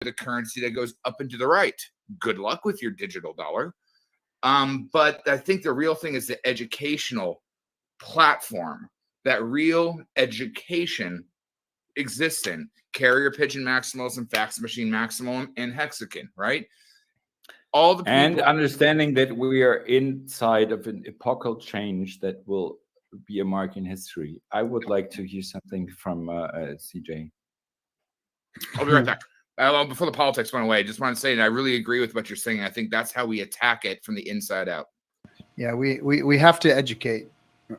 a currency that goes up and to the right. Good luck with your digital dollar. But I think the real thing is the educational platform that real education exists in. Carrier pigeon maximalism, fax machine maximum, and hexagon, right? All the people, and understanding that we are inside of an epochal change that will be a mark in history. I would like to hear something from CJ. I'll be right back. Before the politics went away, I just want to say that I really agree with what you're saying. I think that's how we attack it from the inside out. Yeah, we have to educate.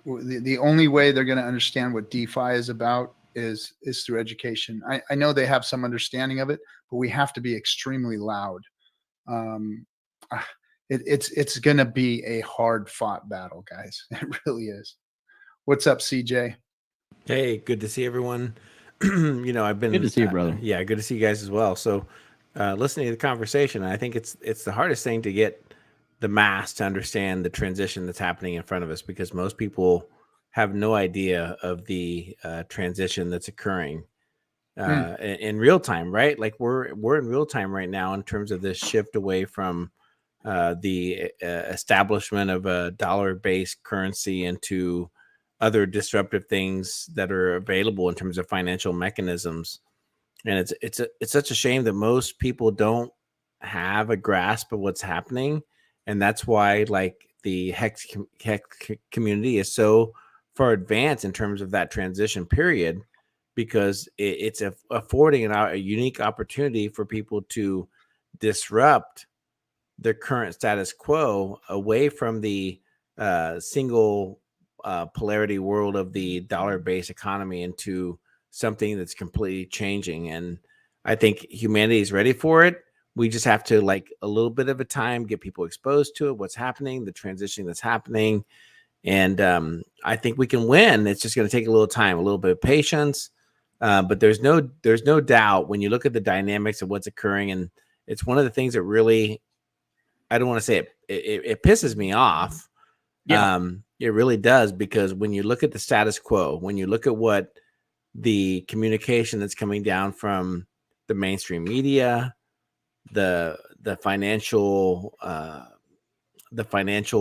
The only way they're going to understand what DeFi is about is through education. I know they have some understanding of it, but we have to be extremely loud. It's going to be a hard fought battle, guys. It really is. What's up, CJ? Hey, good to see everyone. I've been good to see you, brother. Yeah, good to see you guys as well. So, listening to the conversation, I think it's the hardest thing to get the mass to understand the transition that's happening in front of us, because most people have no idea of the transition that's occurring in real time, right? Like we're in real time right now in terms of this shift away from the establishment of a dollar-based currency into other disruptive things that are available in terms of financial mechanisms. And it's such a shame that most people don't have a grasp of what's happening. And that's why like the Hex community is so far advanced in terms of that transition period, because it's affording a unique opportunity for people to disrupt the current status quo away from the single polarity world of the dollar-based economy into something that's completely changing. And I think humanity is ready for it. We just have to, like, a little bit of a time, get people exposed to it, what's happening, the transition that's happening. And I think we can win. It's just going to take a little time, a little bit of patience. But there's no doubt when you look at the dynamics of what's occurring. And it's one of the things that really, I don't want to say it pisses me off. Yeah. It really does, because when you look at the status quo, when you look at what the communication that's coming down from the mainstream media, the financial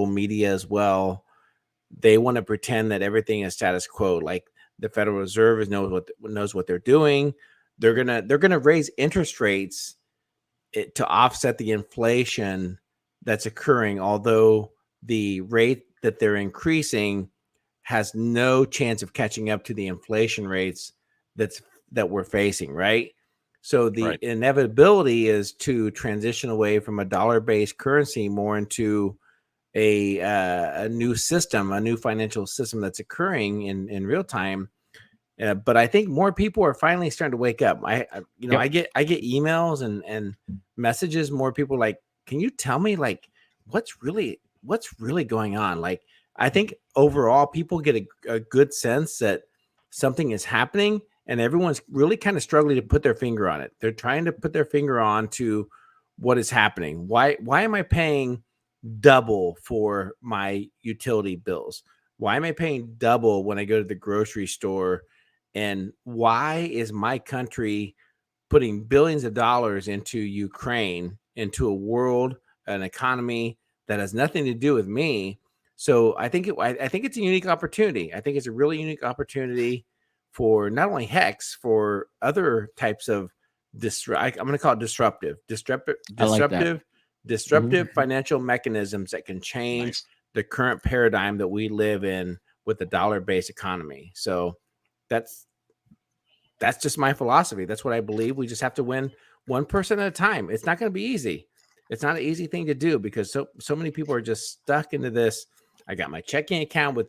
media as well, they want to pretend that everything is status quo. Like the Federal Reserve knows what they're doing. They're gonna raise interest rates to offset the inflation that's occurring, although the rate that they're increasing has no chance of catching up to the inflation rates that we're facing, right? So the inevitability is to transition away from a dollar-based currency more into a new system, a new financial system that's occurring in real time. But I think more people are finally starting to wake up. I get emails and messages. More people like, can you tell me like what's really going on? Like, I think overall people get a good sense that something is happening, and everyone's really kind of struggling to put their finger on it. They're trying to put their finger on to what is happening. Why am I paying double for my utility bills? Why am I paying double when I go to the grocery store? And why is my country putting billions of dollars into Ukraine, into a world, an economy that has nothing to do with me? So I think it's a unique opportunity. I think it's a really unique opportunity for not only Hex, for other types of I'm going to call it disruptive financial mechanisms that can change the current paradigm that we live in with the dollar-based economy. So that's just my philosophy. That's what I believe. We just have to win one person at a time. It's not going to be easy. It's not an easy thing to do, because so many people are just stuck into this. I got my checking account with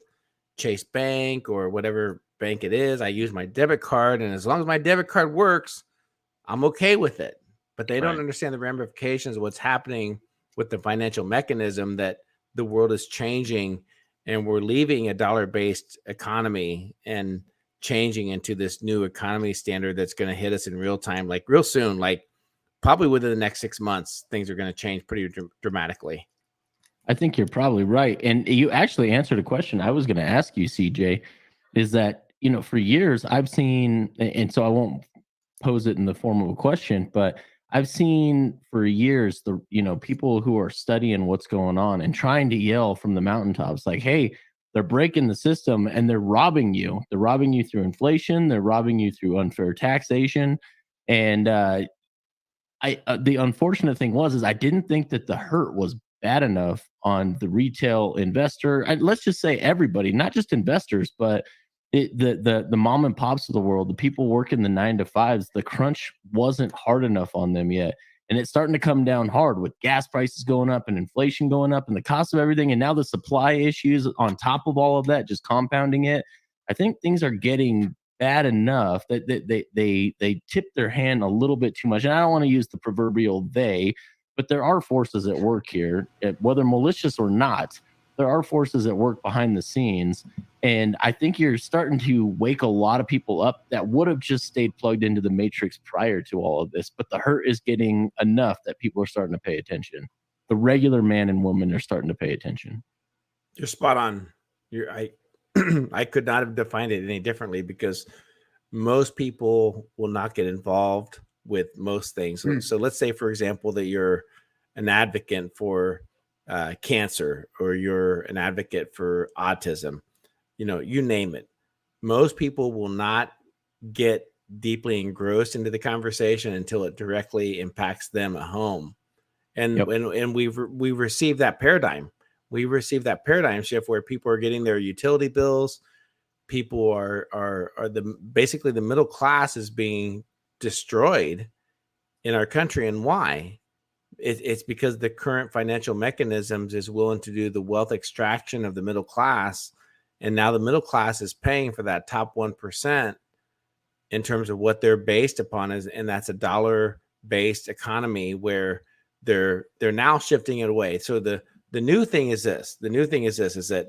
Chase Bank or whatever bank it is. I use my debit card, and as long as my debit card works, I'm okay with it. But they don't understand the ramifications of what's happening with the financial mechanism, that the world is changing and we're leaving a dollar-based economy and changing into this new economy standard that's going to hit us in real time, like real soon, like probably within the next 6 months. Things are going to change pretty dramatically. I think you're probably right. And you actually answered a question I was going to ask you, CJ, is that, for years I've seen, and so I won't pose it in the form of a question, but I've seen for years people who are studying what's going on and trying to yell from the mountaintops like, hey, they're breaking the system and they're robbing you. They're robbing you through inflation. They're robbing you through unfair taxation. And the unfortunate thing is I didn't think that the hurt was bad enough on the retail investor. Let's just say everybody, not just investors, but the mom and pops of the world, the people working the 9-to-5s, the crunch wasn't hard enough on them yet. And it's starting to come down hard with gas prices going up and inflation going up and the cost of everything. And now the supply issues on top of all of that, just compounding it. I think things are getting bad enough that they tip their hand a little bit too much. And I don't want to use the proverbial they, but there are forces at work here, whether malicious or not. There are forces at work behind the scenes. And I think you're starting to wake a lot of people up that would have just stayed plugged into the matrix prior to all of this. But the hurt is getting enough that people are starting to pay attention. The regular man and woman are starting to pay attention. You're spot on. I could not have defined it any differently because most people will not get involved with most things. So let's say, for example, that you're an advocate for cancer, or you're an advocate for autism, you name it. Most people will not get deeply engrossed into the conversation until it directly impacts them at home. And and we've received that paradigm. We received that paradigm shift where people are getting their utility bills. People are basically the middle class is being destroyed in our country. And why? It's because the current financial mechanisms is willing to do the wealth extraction of the middle class. And now the middle class is paying for that top 1% in terms of what they're based upon, and that's a dollar-based economy where they're now shifting it away. So the new thing is this. The new thing is that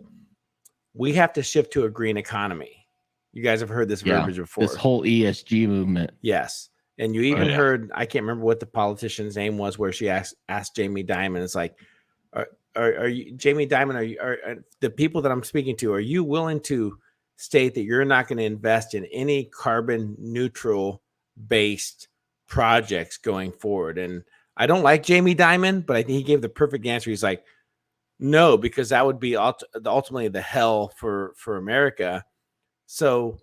we have to shift to a green economy. You guys have heard this verbiage before. This whole ESG movement. Yes. And you even heard, I can't remember what the politician's name was, where she asked Jamie Dimon, it's like, are you, Jamie Dimon, are the people that I'm speaking to, are you willing to state that you're not going to invest in any carbon neutral based projects going forward? And I don't like Jamie Dimon, but I think he gave the perfect answer. He's like, no, because that would be ultimately the hell for America. So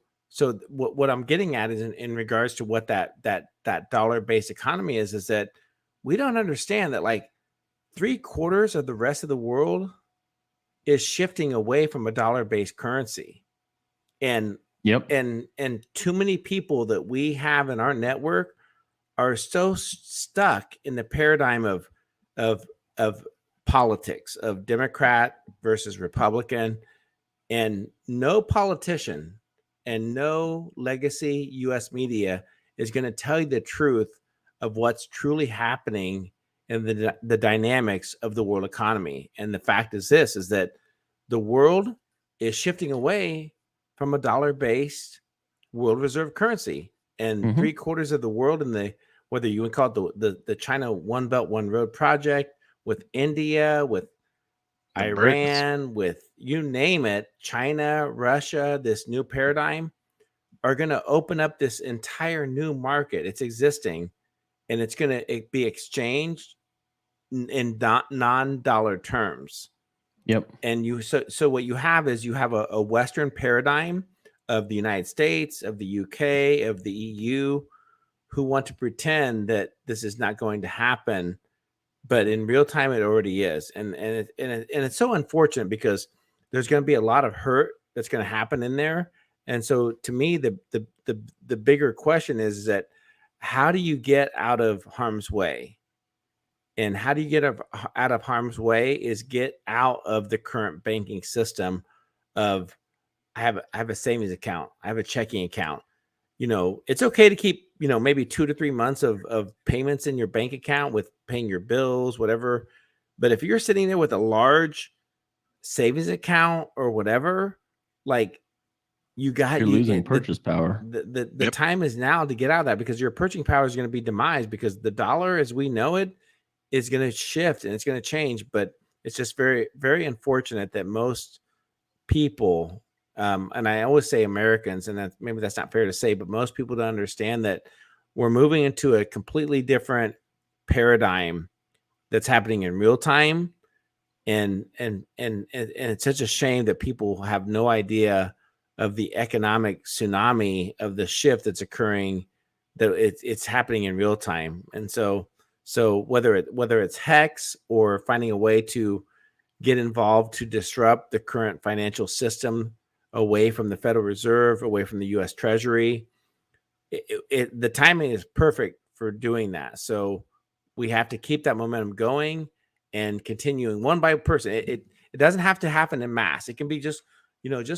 what I'm getting at is in regards to what that dollar-based economy is that we don't understand that like 3/4 of the rest of the world is shifting away from a dollar-based currency. And and too many people that we have in our network are so stuck in the paradigm of politics, of Democrat versus Republican, and no politician and no legacy U.S. media is going to tell you the truth of what's truly happening in the dynamics of the world economy. And the fact is this, is that the world is shifting away from a dollar-based world reserve currency. And 3/4 of the world in whether you would call it the China One Belt, One Road project, with India, with Iran, with you name it, China, Russia, this new paradigm are going to open up this entire new market. It's existing, and it's going to be exchanged in non-dollar terms. Yep. And so what you have is you have a Western paradigm of the United States, of the UK, of the EU, who want to pretend that this is not going to happen, but in real time it already is. And it's so unfortunate because there's going to be a lot of hurt that's going to happen in there. And so to me, the bigger question is that how do you get out of harm's way? And how do you get out of harm's way is get out of the current banking system of I have a savings account, I have a checking account. It's okay to keep, maybe 2 to 3 months of payments in your bank account with paying your bills, whatever. But if you're sitting there with a large savings account or whatever, like you're losing purchase power. The time is now to get out of that, because your purchasing power is going to be demised, because the dollar as we know it is going to shift and it's going to change. But it's just very, very unfortunate that most people, and I always say Americans, and maybe that's not fair to say, but most people don't understand that we're moving into a completely different paradigm that's happening in real time. And it's such a shame that people have no idea of the economic tsunami of the shift that's occurring, that it's happening in real time. And so whether it's Hex or finding a way to get involved to disrupt the current financial system away from the Federal Reserve, away from the U.S. Treasury, the timing is perfect for doing that. So we have to keep that momentum going and continuing one by person. It doesn't have to happen in mass. It can be just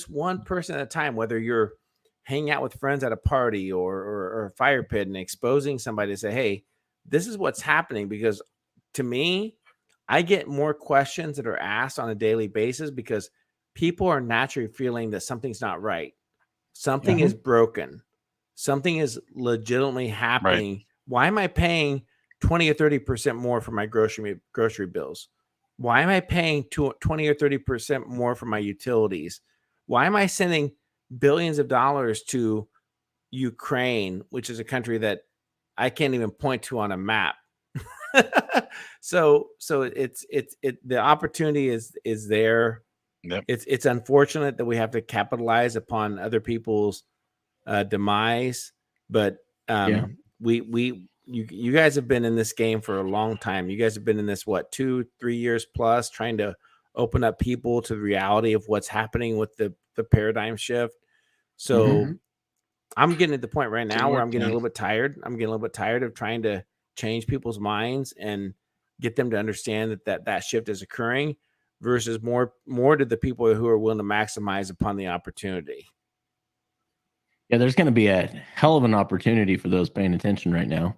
one person at a time, whether you're hanging out with friends at a party or a fire pit and exposing somebody to say, hey, this is what's happening. Because to me, I get more questions that are asked on a daily basis because people are naturally feeling that something's not right. Something is broken. Something is legitimately happening. Right. Why am I paying 20 or 30% more for my grocery bills? Why am I paying 20 or 30% more for my utilities? Why am I sending billions of dollars to Ukraine, which is a country that I can't even point to on a map? So the opportunity is there. Yep. It's unfortunate that we have to capitalize upon other people's demise, but you guys have been in this game for a long time. You guys have been in this 2-3 years plus, trying to open up people to the reality of what's happening with the paradigm shift. So I'm getting at the point right now where I'm getting a little bit tired. I'm getting a little bit tired of trying to change people's minds and get them to understand that shift is occurring, versus more to the people who are willing to maximize upon the opportunity. Yeah, there's going to be a hell of an opportunity for those paying attention right now.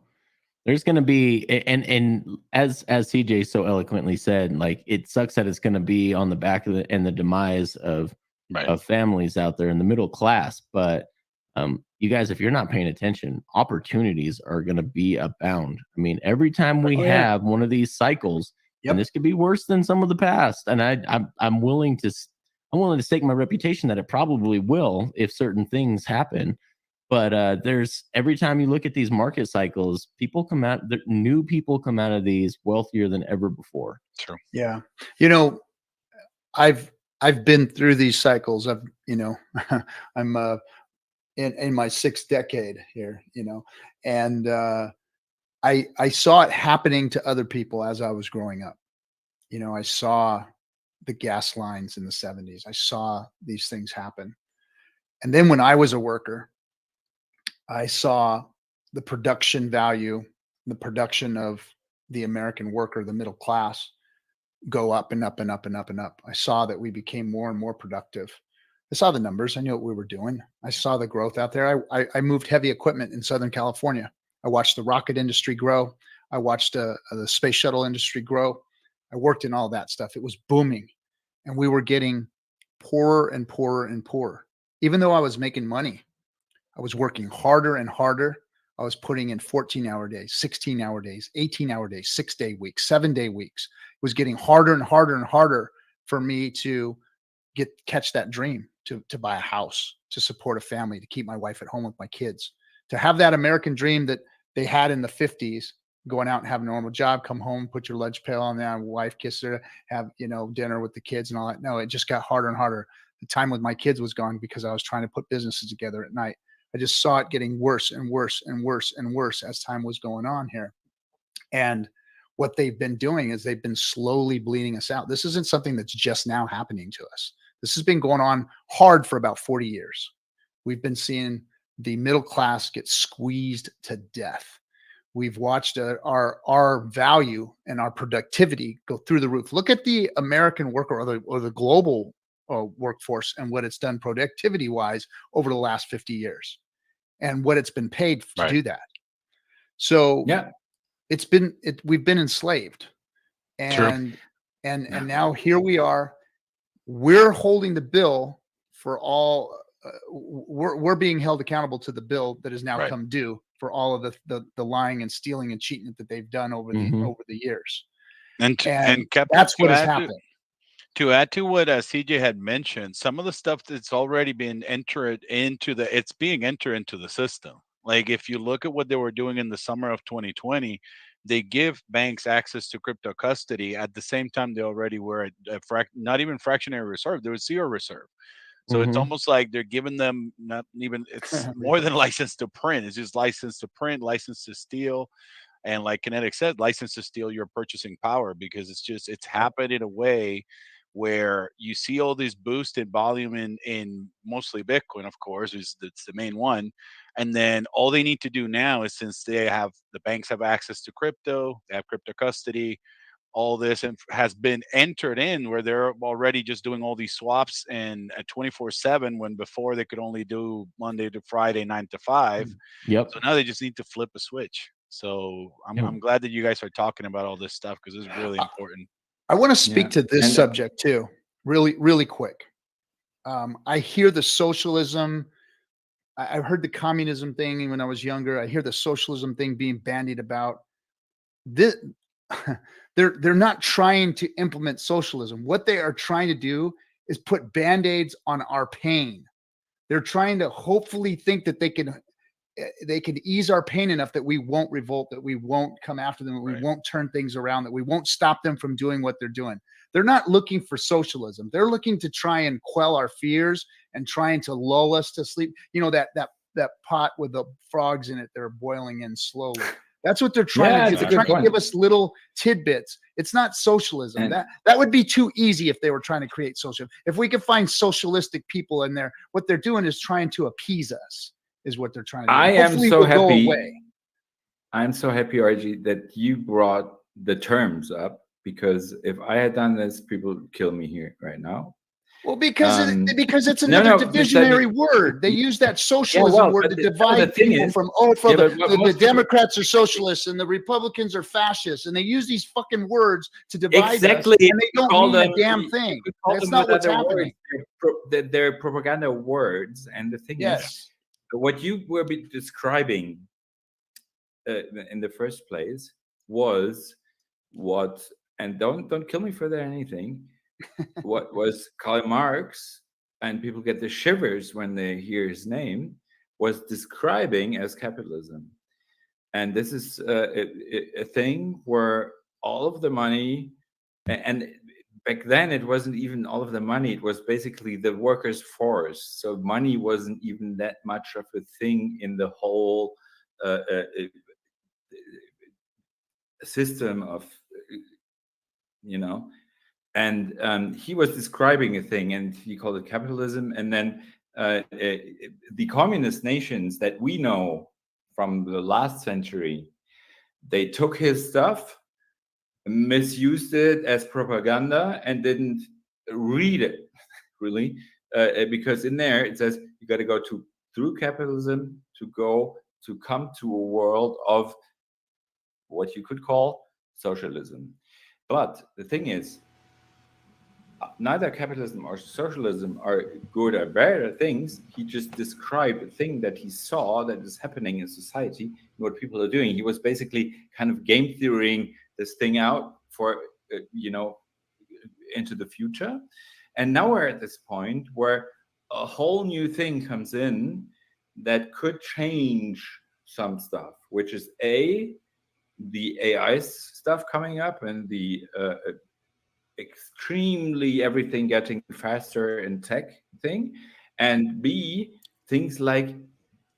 There's going to be, and as CJ so eloquently said, like, it sucks that it's going to be on the back of the demise of families out there in the middle class. But you guys, if you're not paying attention, opportunities are going to be abound. I mean, every time we have one of these cycles, and this could be worse than some of the past, and I'm willing to stake my reputation that it probably will if certain things happen. But there's, every time you look at these market cycles, new people come out of these wealthier than ever before. True. Yeah. I've been through these cycles. I'm in my 6th decade here, and I saw it happening to other people as I was growing up. I saw the gas lines in the 70s. I saw these things happen. And then when I was a worker, I saw the production value, the production of the American worker, the middle class, go up and up and up and up and up. I saw that we became more and more productive. I saw the numbers. I knew what we were doing. I saw the growth out there. I moved heavy equipment in Southern California. I watched the rocket industry grow. I watched the space shuttle industry grow. I worked in all that stuff. It was booming. And we were getting poorer and poorer and poorer. Even though I was making money, I was working harder and harder. I was putting in 14-hour days, 16-hour days, 18-hour days, 6-day weeks, 7-day weeks. It was getting harder and harder and harder for me to catch that dream, to buy a house, to support a family, to keep my wife at home with my kids, to have that American dream that they had in the 50s, going out and have a normal job, come home, put your lunch pail on there, wife kiss her, have, dinner with the kids and all that. No, it just got harder and harder. The time with my kids was gone because I was trying to put businesses together at night. I just saw it getting worse and worse and worse and worse as time was going on here. And what they've been doing is they've been slowly bleeding us out. This isn't something that's just now happening to us. This has been going on hard for about 40 years. We've been seeing the middle class get squeezed to death. We've watched our value and our productivity go through the roof. Look at the American worker or the global workforce and what it's done productivity-wise over the last 50 years, and what it's been paid to do that. So we've been enslaved, and now here we are. We're holding the bill for all. We're being held accountable to the bill that has now come due for all of the lying and stealing and cheating that they've done over the years. And Captain, that's what has happened. To add to what CJ had mentioned, some of the stuff that's already been entered into the system. Like, if you look at what they were doing in the summer of 2020, they give banks access to crypto custody. At the same time, they already were at not even fractionary reserve. There was zero reserve. So it's almost like they're giving them not even, it's more than license to print. It's just license to print, license to steal. And like KNTX said, license to steal your purchasing power, because it's happened in a way where you see all this boost in volume in mostly Bitcoin, of course, that's the main one. And then all they need to do now is, since the banks have access to crypto, they have crypto custody, all this has been entered in where they're already just doing all these swaps and at 24/7, when before they could only do Monday to Friday 9 to 5. Yep. So now they just need to flip a switch. So I'm glad that you guys are talking about all this stuff, because it's really important. I want to speak to this And- subject too, really, really quick. I hear the socialism. I've heard the communism thing when I was younger. I hear the socialism thing being bandied about. This, they're not trying to implement socialism. What they are trying to do is put band-aids on our pain. They're trying to hopefully think that they can ease our pain enough that we won't revolt, that we won't come after them, that we won't turn things around, that we won't stop them from doing what they're doing. They're not looking for socialism. They're looking to try and quell our fears and trying to lull us to sleep. You know, that pot with the frogs in it, they're boiling in slowly. That's what they're trying to do. They're trying to give us little tidbits. It's not socialism. And that would be too easy if they were trying to create socialism. If we could find socialistic people in there, what they're doing is trying to appease us. Is what they're trying to do. I am Hopefully so we'll go happy. away. I'm so happy, RG, that you brought the terms up, because if I had done this, people would kill me here right now. Well, because it's No, another no, divisionary word. They use that socialism word to divide people from the Democrats are socialists and the Republicans are fascists, and they use these fucking words to divide Exactly, us, and they don't mean a damn thing. That's not what's happening. They're propaganda words, and the thing is, what you were describing in the first place was what, and don't kill me for that anything. What was Karl Marx, and people get the shivers when they hear his name, was describing as capitalism. And this is a thing where all of the money, and back then it wasn't even all of the money, it was basically the workers' force. So money wasn't even that much of a thing in the whole system of, and he was describing a thing, and he called it capitalism. And then the communist nations that we know from the last century, they took his stuff, misused it as propaganda, and didn't read it really, because in there it says you got to go through capitalism to come to a world of what you could call socialism. But the thing is, neither capitalism or socialism are good or bad things. He just described a thing that he saw that is happening in society and what people are doing. He was basically kind of game theorying this thing out for, into the future. And now we're at this point where a whole new thing comes in that could change some stuff, which is the AI stuff coming up, and the extremely everything getting faster in tech thing, and B, things like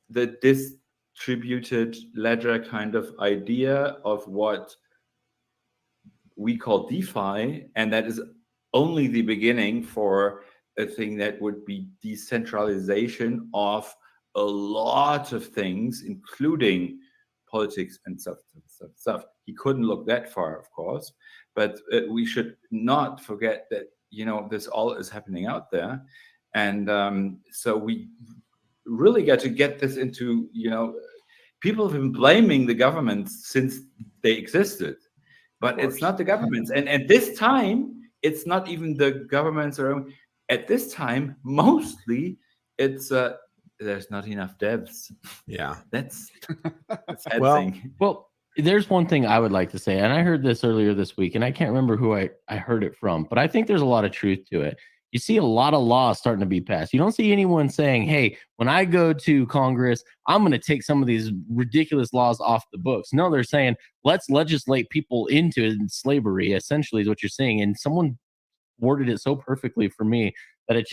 the distributed ledger kind of idea of what we call DeFi, and that is only the beginning for a thing that would be decentralization of a lot of things, including politics and stuff. He couldn't look that far, of course, but we should not forget that, this all is happening out there. And so we really got to get this into, people have been blaming the governments since they existed, but it's not the governments. And at this time, it's not even the governments at this time, mostly it's there's not enough devs. Yeah. That's a sad Well, thing. Well, there's one thing I would like to say, and I heard this earlier this week, and I can't remember who I heard it from, but I think there's a lot of truth to it. you see a lot of laws starting to be passed. You don't see anyone saying, hey, when I go to Congress, I'm going to take some of these ridiculous laws off the books. No, they're saying, let's legislate people into slavery, essentially is what you're saying. And someone worded it so perfectly for me that it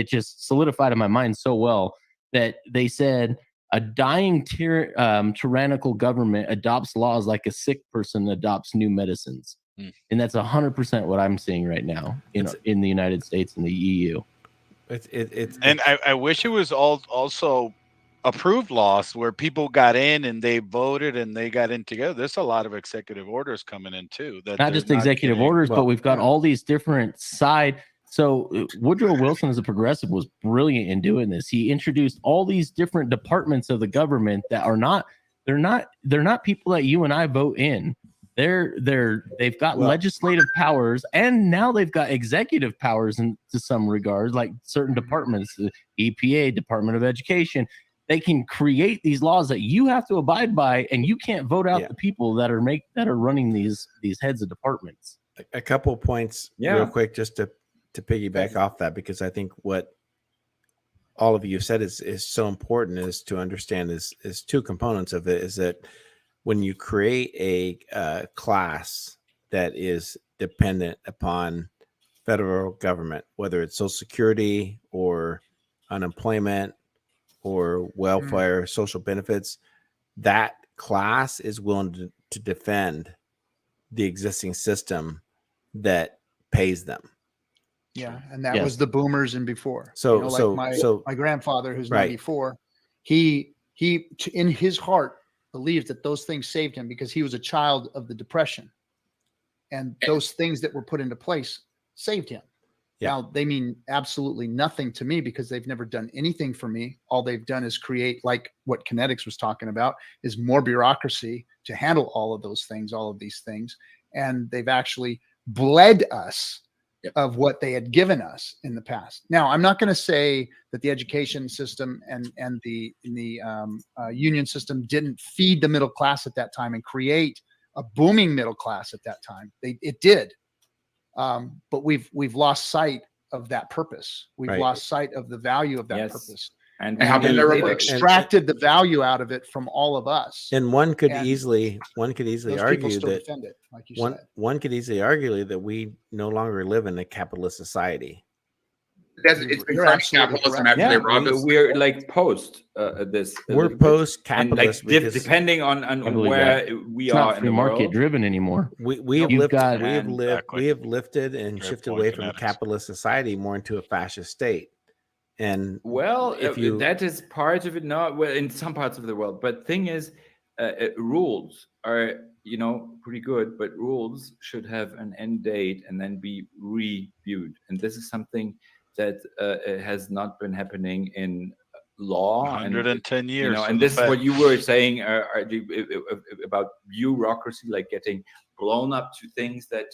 just solidified in my mind so well that they said a dying tyrannical government adopts laws like a sick person adopts new medicines. And that's 100% what I'm seeing right now in the United States and the EU. I wish it was also approved laws where people got in and they voted and they got in together. There's a lot of executive orders coming in too. That not just executive orders, but we've got all these different side. So Woodrow Wilson as a progressive was brilliant in doing this. He introduced all these different departments of the government that are they're not people that you and I vote in. They've got legislative powers, and now they've got executive powers to some regards, like certain departments, the EPA, Department of Education. They can create these laws that you have to abide by, and you can't vote out the people that are running these heads of departments. A couple points real quick, just to piggyback off that, because I think what all of you said is so important is to understand is two components of it. Is that when you create a class that is dependent upon federal government, whether it's Social Security or unemployment or welfare, social benefits, that class is willing to defend the existing system that pays them. Yeah, and that was the boomers and before. So, my grandfather, who's 94, he in his heart believed that those things saved him because he was a child of the Depression, and those things that were put into place saved him. Yeah. Now they mean absolutely nothing to me because they've never done anything for me. All they've done is create, like what KNTX was talking about, is more bureaucracy to handle all of those things, all of these things, and they've actually bled us of what they had given us in the past. Now, I'm not going to say that the education system and the union system didn't feed the middle class at that time and create a booming middle class at that time. It did, but we've lost sight of that purpose. We've lost sight of the value of that purpose. And they've extracted the value out of it from all of us. And one could easily argue that like you said. One could easily argue that we no longer live in a capitalist society. It's been capitalism after they robbed us. We're like post this. We're post capitalist, like depending on where we are in the market world. Driven anymore. We have lifted and shifted away from a capitalist society more into a fascist state. And that is part of it. Not well in some parts of the world, but thing is, rules are pretty good, but rules should have an end date and then be reviewed. And this is something that has not been happening in law. 110 years. And this is what you were saying about bureaucracy, like getting blown up to things that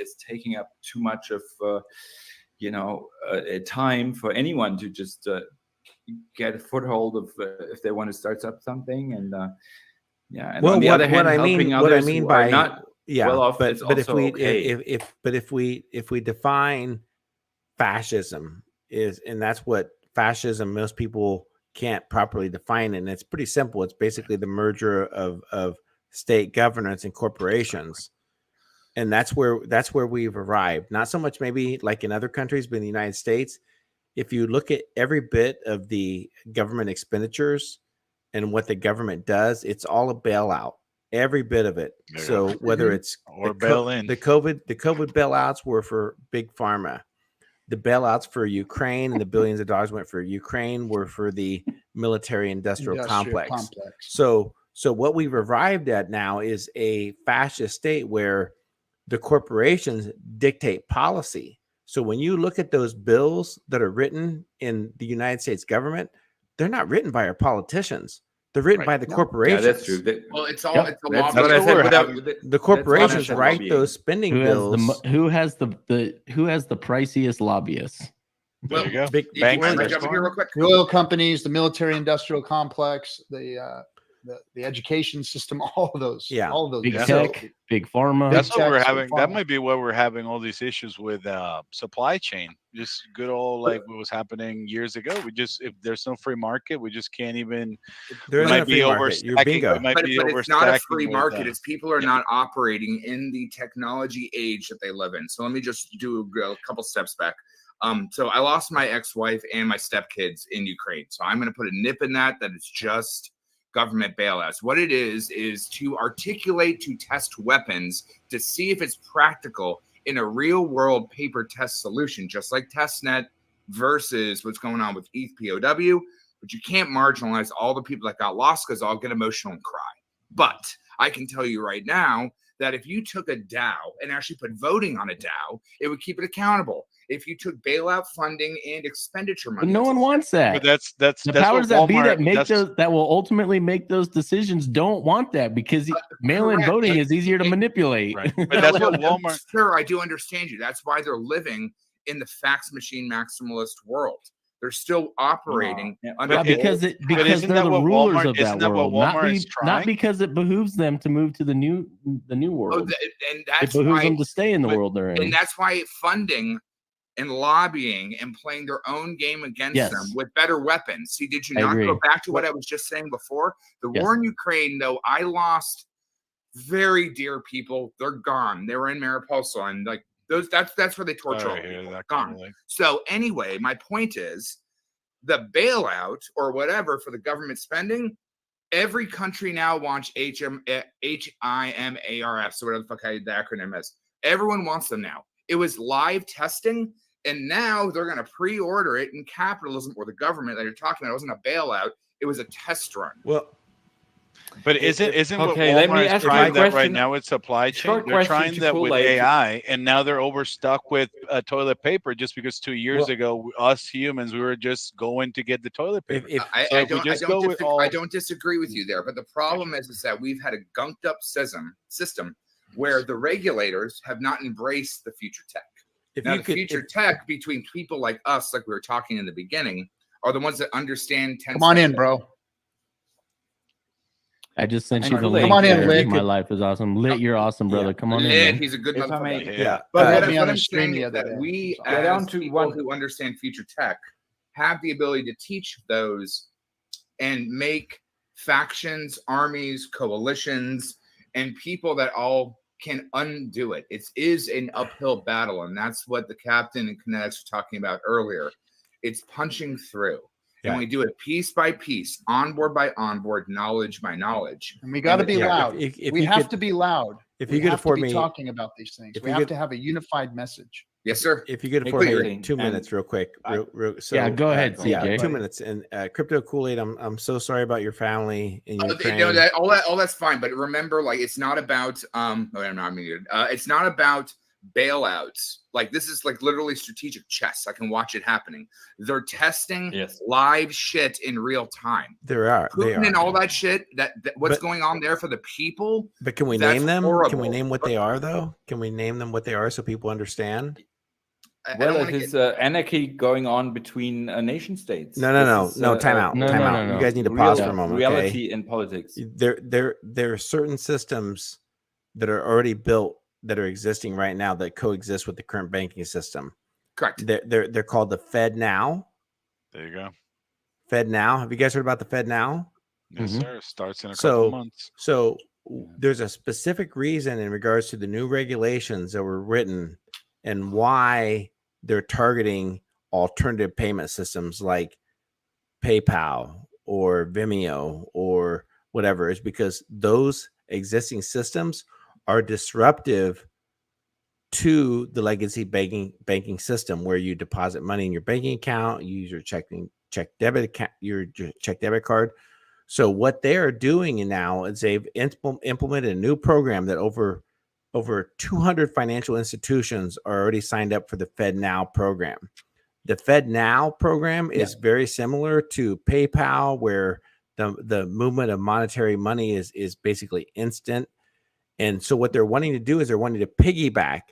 is taking up too much of. Time for anyone to just get a foothold of if they want to start up something, and And well, on the what, other hand, what I mean by not well off, but if we define fascism and that's what fascism, most people can't properly define it, and it's pretty simple. It's basically the merger of state governance and corporations. And that's where we've arrived. Not so much maybe like in other countries, but in the United States, if you look at every bit of the government expenditures and what the government does, it's all a bailout. Every bit of it. So whether it's or bail in, the COVID bailouts were for big pharma. The bailouts for Ukraine and the billions of dollars went for Ukraine were for the military industrial complex. So what we've arrived at now is a fascist state where the corporations dictate policy. So when you look at those bills that are written in the United States government, they're not written by our politicians. They're written by the corporations. Yeah, that's true. Well, it's all it's a law. That's what I said. The corporations write those spending bills. Who has the priciest lobbyists? Well, banks. The oil companies, the military industrial complex, the the education system, all of those. Yeah. All of those. Big Yeah. tech, big pharma. That's what we're Big having. That pharma. might be why we're having all these issues with supply chain. Just good old like what was happening years ago. We just if there's no free market, we just can't even. There we isn't might a be free market. You're overstacking. bingo. We might But be it's not a overstacking free with, market. It's people are yeah. not operating in the technology age that they live in. So let me just do a couple steps back. So I lost my ex-wife and my stepkids in Ukraine. So I'm going to put a nip in that it's just government bailouts. What it is to articulate, to test weapons, to see if it's practical in a real world paper test solution, just like testnet versus what's going on with ETH-POW. But you can't marginalize all the people that got lost because I'll get emotional and cry. But I can tell you right now that if you took a DAO and actually put voting on a DAO, it would keep it accountable. If you took bailout funding and expenditure money, But no one wants that. But that's The that's powers what that be Walmart- that make that's- those that will ultimately make those decisions don't want that because mail-in correct. voting is easier to manipulate. Right. But that's what Walmart. Sure, I do understand you. That's why they're living in the fax machine maximalist world. They're still operating under Yeah, because But because isn't they're that the what rulers Walmart- of that isn't that what world, Walmart is not trying? because it behooves them to move to the new world. and It that's behooves why them to stay in the but- world they're in. and that's why funding and lobbying and playing their own game against Yes. them with better weapons. See, did you I not go agree. back to what I was just saying before? The Yes. war in Ukraine, though, I lost very dear people. They're gone. They were in Mariupol, and like those, that's where they torture all I hear people. that Gone. kind of like- So anyway, my point is the bailout or whatever for the government spending. Every country now wants HIMARF, so whatever the fuck the acronym is. Everyone wants them now. It was live testing, and now they're going to pre-order it in capitalism or the government that you're talking about. It wasn't a bailout; it was a test run. Well, But isn't what okay, let me Walmart is ask trying you a that right question. now with supply chain? Short They're question trying to that with Kool-Aid. AI, and now they're overstuck with toilet paper just because 2 years Well- ago, us humans, we were just going to get the toilet paper. if I, So I if we don't, just I, go don't with disagree, I all- don't disagree with you there, but the problem is that we've had a gunked up system where the regulators have not embraced the future tech. if Now, you the could, future tech between people like us, like we were talking in the beginning, are the ones that understand. Come on in, bro. I just sent And you the Kool-Aid. link. Come on in, there. Lick. My life is awesome. Lit, you're awesome, brother. Come on in. Lit, man. he's a good If I motherfucker. may- Yeah. But Had what, me what on I'm a stream saying the is other that day. we, Sorry. Get as on to people one- who understand future tech, have the ability to teach those and make factions, armies, coalitions, and people that all can undo it. It is an uphill battle, and that's what the captain and KNTX were talking about earlier. It's punching through. Yeah. And we do it piece by piece, onboard by onboard, knowledge by knowledge. And we got to be Yeah, loud. if We you have could- to be loud. if We you could have to afford be me, talking about these things. if We you have could- to have a unified message. Yes, sir. if you could Hey, afford me Kool-Aid, 2 and minutes, real quick, so Yeah, go ahead, yeah, CJ. 2 minutes. And Crypto Kool-Aid, I'm so sorry about your family in Ukraine. No, all that's fine. But remember, like, it's not about I'm not muted. It's not about bailouts. Like, this is like literally strategic chess. I can watch it happening. They're testing Yes. live shit in real time. They Putin are. and all that shit. That what's But- going on there for the people? But can we That's name them? Can we horrible. name what they are, though? Can we name them what they are so people understand? I don't Well, wanna it is get- anarchy going on between nation states. No. This is, Time out. no, Time no, out. no, You no. guys need to pause real- for a moment. Reality Okay? in politics. There are certain systems that are already built that are existing right now that coexist with the current banking system. correct. They're called the Fed Now. There you go. Fed Now. Have you guys heard about the Fed Now? Yes, Mhm. sir. Starts in a So- couple months. So there's a specific reason in regards to the new regulations that were written and why they're targeting alternative payment systems like PayPal or Vimeo or whatever, is because those existing systems are disruptive to the legacy banking system, where you deposit money in your banking account, you use your check debit account, your check debit card. So what they are doing now is they've implemented a new program that over 200 financial institutions are already signed up for the Fed Now program. The Fed Now program is very similar to PayPal, where the movement of monetary money is basically instant. And so what they're wanting to do is they're wanting to piggyback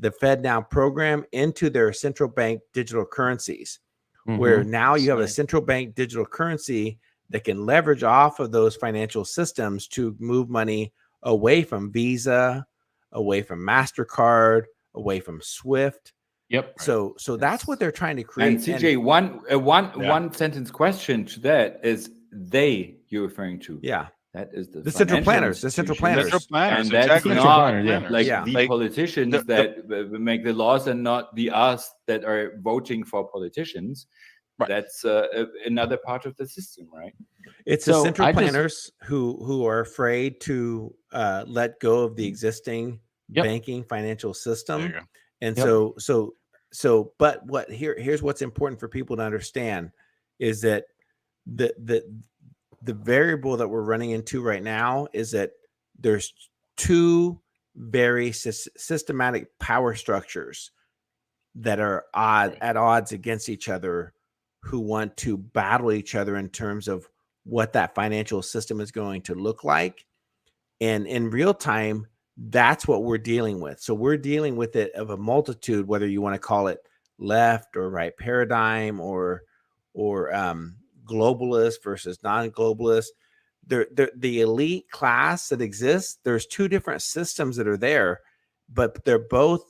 the Fed Now program into their central bank digital currencies, where now you have a Smart. central bank digital currency that can leverage off of those financial systems to move money away from Visa, away from MasterCard, away from Swift. Yep. So that's what they're trying to create. And CJ, one sentence question to that is you're referring to. Yeah. That is The central planners, the central planners. Central planners, And that's exactly. Central not planners, yeah. like Yeah. the Like, politicians that make the laws and not the us that are voting for politicians. Right. That's another part of the system, right? It's So the central I just- planners who are afraid to let go of the existing Yep. banking financial system. There you go. And Yep. so but here's what's important for people to understand is that the variable that we're running into right now is that there's two very systematic power structures that are at odds against each other, who want to battle each other in terms of what that financial system is going to look like. And in real time, that's what we're dealing with. So we're dealing with it of a multitude, whether you want to call it left or right paradigm or globalist versus non-globalist. The elite class that exists, there's two different systems that are there, but they're both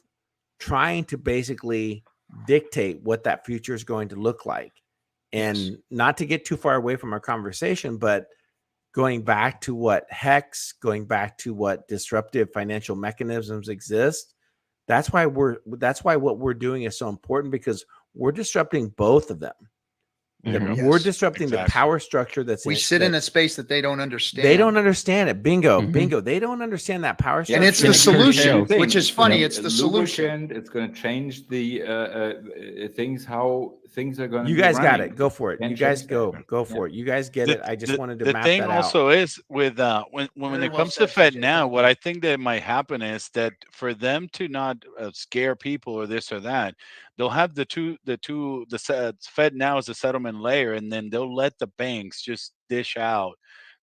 trying to basically dictate what that future is going to look like. And not to get too far away from our conversation, but going back to what Hex, going back to what disruptive financial mechanisms exist, that's why what we're doing is so important, because we're disrupting both of them. Mhm. We're Yes, disrupting exactly. the power structure that's We sit in a space that they don't understand. They don't understand it. Bingo, Mhm. bingo. They don't understand that power structure. And it's the It's gonna solution, change which is funny. gonna It's the solution. lubricant, it's going to change the things, how things are going to You be guys got running. it. Go for it. Can't You guys change go. that. Go for it. You guys get it. I just wanted to the map thing that out. also is with when Very it well comes to said, Fed CJ. now, Thank what you. I think that might happen is that for them to not scare people or this or that, they'll have Fed now as a settlement layer, and then they'll let the banks just dish out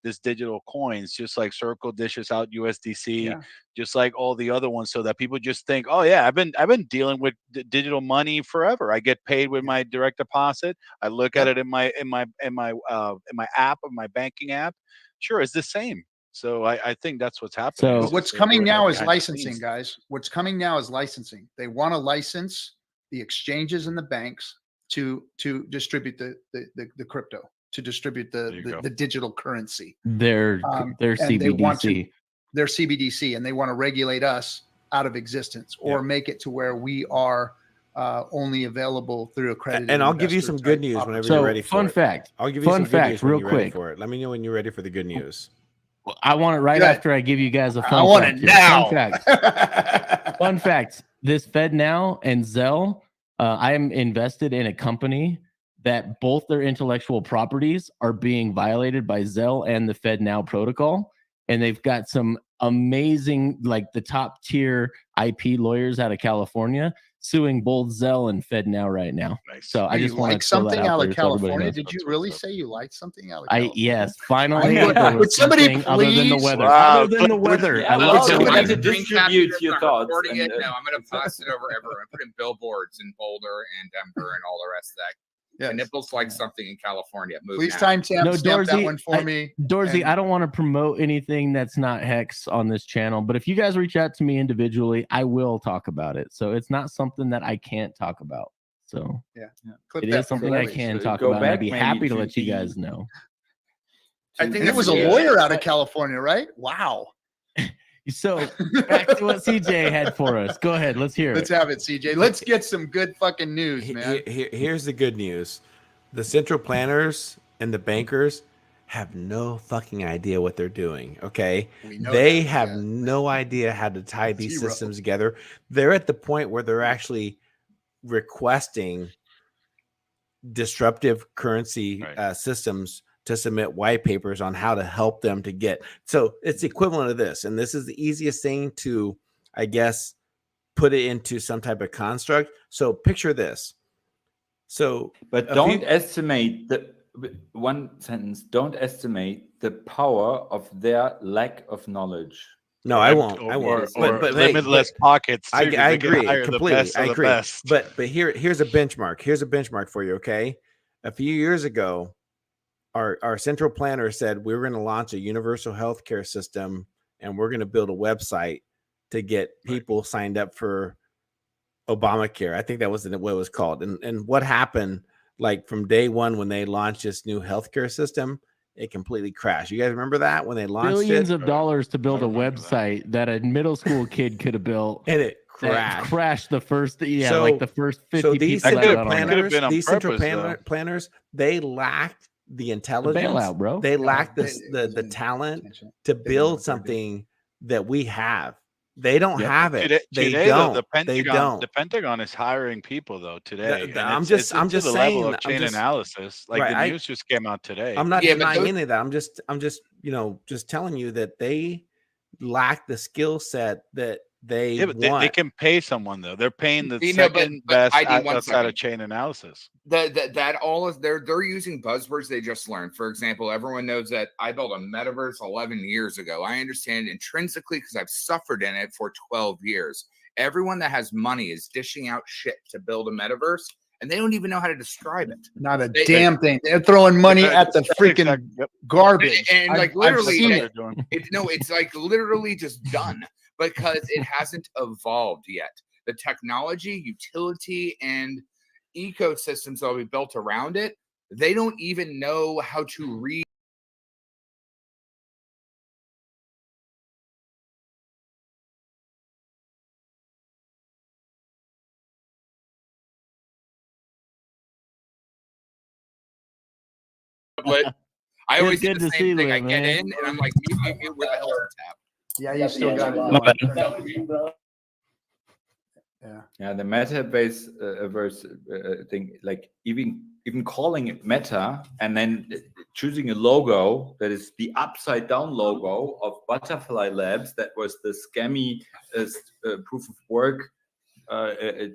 this digital coins, just like Circle dishes out USDC, Yeah. just like all the other ones, so that people just think, oh yeah, I've been dealing with digital money forever. I get paid with my direct deposit. I look at it in my app, of my banking app. Sure, it's the same. So I think that's what's happening. So- It's But what's just they're coming doing now it is behind the licensing, scenes. guys. What's coming now is licensing. They want to license the exchanges and the banks to distribute the crypto, to distribute There you go. the digital currency. Their And they want to- CBDC. Their CBDC, and they want to regulate us out of existence, or make it to where we are only available through accredited. And I'll give you investor some type good news whenever opportunity. you're So ready for fun it. fact. I'll give you Fun some good fact, news when real you're ready quick. for it. Let me know when you're ready for the good news. I want it right Good. after I give you guys a fun I want fact it here. now. Fun fact. Fun fact. This FedNow and Zelle, I am invested in a company that both their intellectual properties are being violated by Zelle and the FedNow protocol. And they've got some amazing, like the top tier IP lawyers out of California suing both Zelle and FedNow right now. Nice. So I You just want like to throw that something out there of so everybody California? knows. Did you That's really what's up. say you liked something out of California? Yes, finally. Would- there was would somebody something other than the please- weather. Wow. Other than the weather. Yeah, I well, love so the we weather. need to distribute your thoughts. Recording it? and, No, I'm going to post it over everywhere. I'm putting billboards in Boulder and Denver and all the rest of that. Yes. And Nipples like something in California. Move Please now. timestamp No, stamp that Dorsey, one for me. Dorsey, And- I don't want to promote anything that's not Hex on this channel, but if you guys reach out to me individually, I will talk about it. So it's not something that I can't talk about. So Clip it that is for something me, I please. can So talk go about. And I'd back be maybe happy to to let you the- guys know. I think And it was a Yeah. lawyer out of California, right? Wow. So back to what CJ had for us. Go ahead. Let's hear Let's it. have it, CJ. Let's get some good fucking news, man. Here's the good news. The central planners and the bankers have no fucking idea what they're doing. Okay. We know They that, have yeah. no idea how to tie these Zero. systems together. They're at the point where they're actually requesting disruptive currency Right. systems to submit white papers on how to help them to get. So it's equivalent of this. And this is the easiest thing to, I guess, put it into some type of construct. So picture this. So But a don't few- estimate the one sentence. Don't estimate the power of their lack of knowledge. no, I won't. I Or, won't. or But hey, limitless pockets. Too, I 'cause they can agree hire the completely. best of I the agree. best. But here's a benchmark. Here's a benchmark for you. Okay, a few years ago, our central planner said we're going to launch a universal healthcare system, and we're going to build a website to get people signed up for Obamacare. I think that was what it was called. And what happened, like from day one when they launched this new healthcare system, it completely crashed. You guys remember that when they launched Billions it? of dollars to build a remember website that a middle school kid could have built. And it That crashed. crashed the first, So- like the first 50 So these people that central got on it. Could've planners, been on these central purpose, planners, they lacked the intelligence. bailout, bro. They lacked They- the talent attention. to They didn't know build what they're doing. something that we have. They don't Yep. have it. Today, They though, don't. They The don't. Pentagon is hiring people though today. and I'm it's just into the saying. level of I'm chain just analysis. Like right, the I- news just came out today. I'm not Yeah, but denying those- any of that. I'm just just telling you that they lack the skill set that they Yeah, but want. they can pay someone though. They're paying the You know, but- second but best ID, one outside second. of chain analysis. That all is they're using buzzwords they just learned. For example, everyone knows that I built a metaverse 11 years ago. I understand intrinsically because I've suffered in it for 12 years. Everyone that has money is dishing out shit to build a metaverse, and they don't even know how to describe it. Not a They- damn thing. They're throwing money at the freaking Yep. garbage. And, like, I've literally, seen like, it. It's like literally just done because it hasn't evolved yet. The technology, utility, and ecosystems that will be built around it, they don't even know how to read. But I always do good the to same see, thing. I Lou, get man. in and I'm like, mute, where the hell is the tab? Yeah, you still got it. My bad. Yeah. Yeah, the meta-based verse thing, like even calling it meta and then choosing a logo that is the upside down logo of Butterfly Labs, that was the scammy proof of work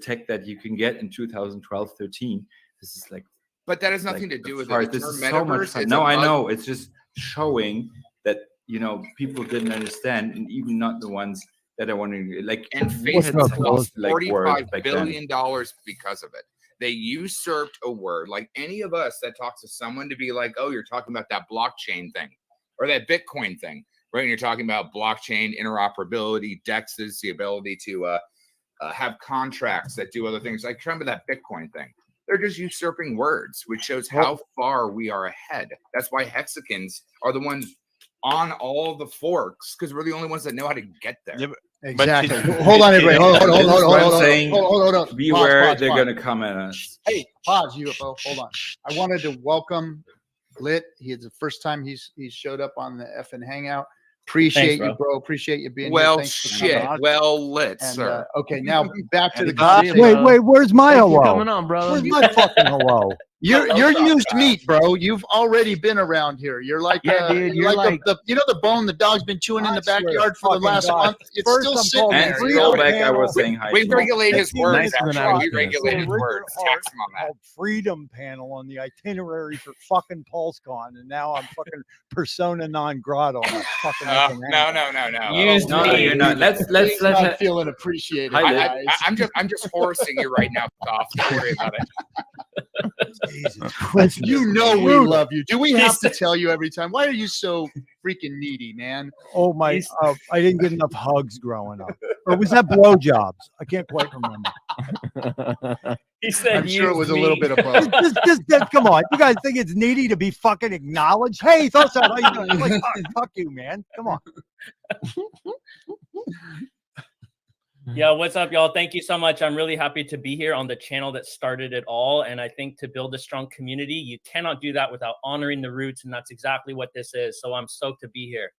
tech that you can get in 2012-13. This is like, But that has nothing like to the do with part- it. The This term is so much metaverse, fun. it's No, a I buzz- know. It's just showing that people didn't understand, and even not the ones that are wondering. Like, And we had Facebook such, lost like, words $45 back then. billion because of it. They usurped a word. Like any of us that talks to someone to be like, oh, you're talking about that blockchain thing or that Bitcoin thing, right? And you're talking about blockchain interoperability, DEXs, the ability to have contracts that do other things. Like remember that Bitcoin thing. They're just usurping words, which shows how far we are ahead. That's why hexagons are the ones on all the forks because we're the only ones that know how to get there. Yeah, Exactly. But- Hold on, everybody. Hold This is what I'm on. saying. Hold on. Beware, Pause, they're pause. gonna come at us. Hey, pause, UFO. Hold on. I wanted to welcome Lit. It's the first time he's showed up on the effing Hangout. Appreciate Thanks, you, bro. Appreciate you being Well, here. Thanks for shit. coming. Well lit, And sir. okay, now back to the And conversation. Wait, where's my Thanks for hello? coming on, brother. Where's my fucking hello? You're used meat, bro. You've already been around here. You're like, Yeah, dude, you're you're like, like- the the bone the dog's been chewing in I the swear to backyard for the fucking last God. month. It's First still I'm sitting called there. And Freedom scroll back, I Panel. was saying hi. We to you. regulate his words. Nicer than I Actually, was we gonna regulate say. his words. Tax him on that. Called Freedom Panel on the itinerary for fucking PulseCon, and now I'm fucking persona non grata on a fucking No, effing no. Used No, me. you're not. Let's He's not let feeling appreciated, Hi, Lit. guys. I'm just horsing you right now, Goff. Don't worry about it. Jesus Christ. You know we love you. Do we have to tell you every time? Why are you so freaking needy, man? Oh my! I didn't get enough hugs growing up, or was that blowjobs? I can't quite remember. He said, I'm sure it "Used was a little me." bit of both. Just come on! You guys think it's needy to be fucking acknowledged? Hey, thoughts out? How you doing? I'm like, fuck you, man. Come on. Yo, what's up, y'all? Thank you so much. I'm really happy to be here on the channel that started it all. And I think to build a strong community, you cannot do that without honoring the roots. And that's exactly what this is. So I'm stoked to be here.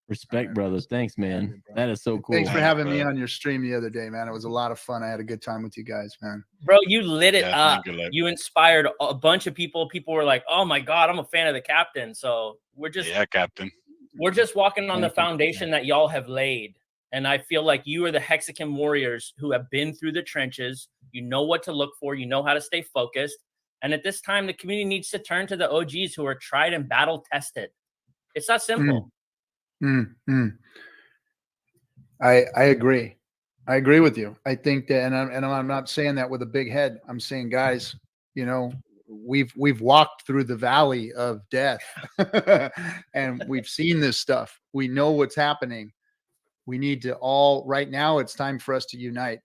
Respect, brother. Thanks, man. That is so cool. Thanks for Thanks, having me brother. on your stream the other day, man. It was a lot of fun. I had a good time with you guys, man. Bro, you lit it Yeah, up. thank you, Lit. You inspired a bunch of people. People were like, oh my God, I'm a fan of the captain. So we're just Captain. we're just walking on the Thank you. foundation that y'all have laid. And I feel like you are the Hexagon warriors who have been through the trenches. You know what to look for. You know how to stay focused. And at this time, the community needs to turn to the OGs who are tried and battle tested. It's that simple. I agree. I agree with you. I think that, and I'm not saying that with a big head. I'm saying, guys, we've walked through the valley of death and we've seen this stuff. We know what's happening. We need to all, right now, it's time for us to unite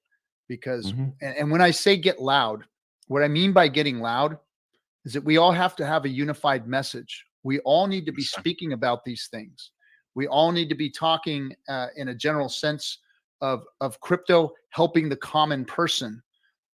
because, and when I say get loud, what I mean by getting loud is that we all have to have a unified message. We all need to be speaking about these things. We all need to be talking in a general sense of crypto helping the common person.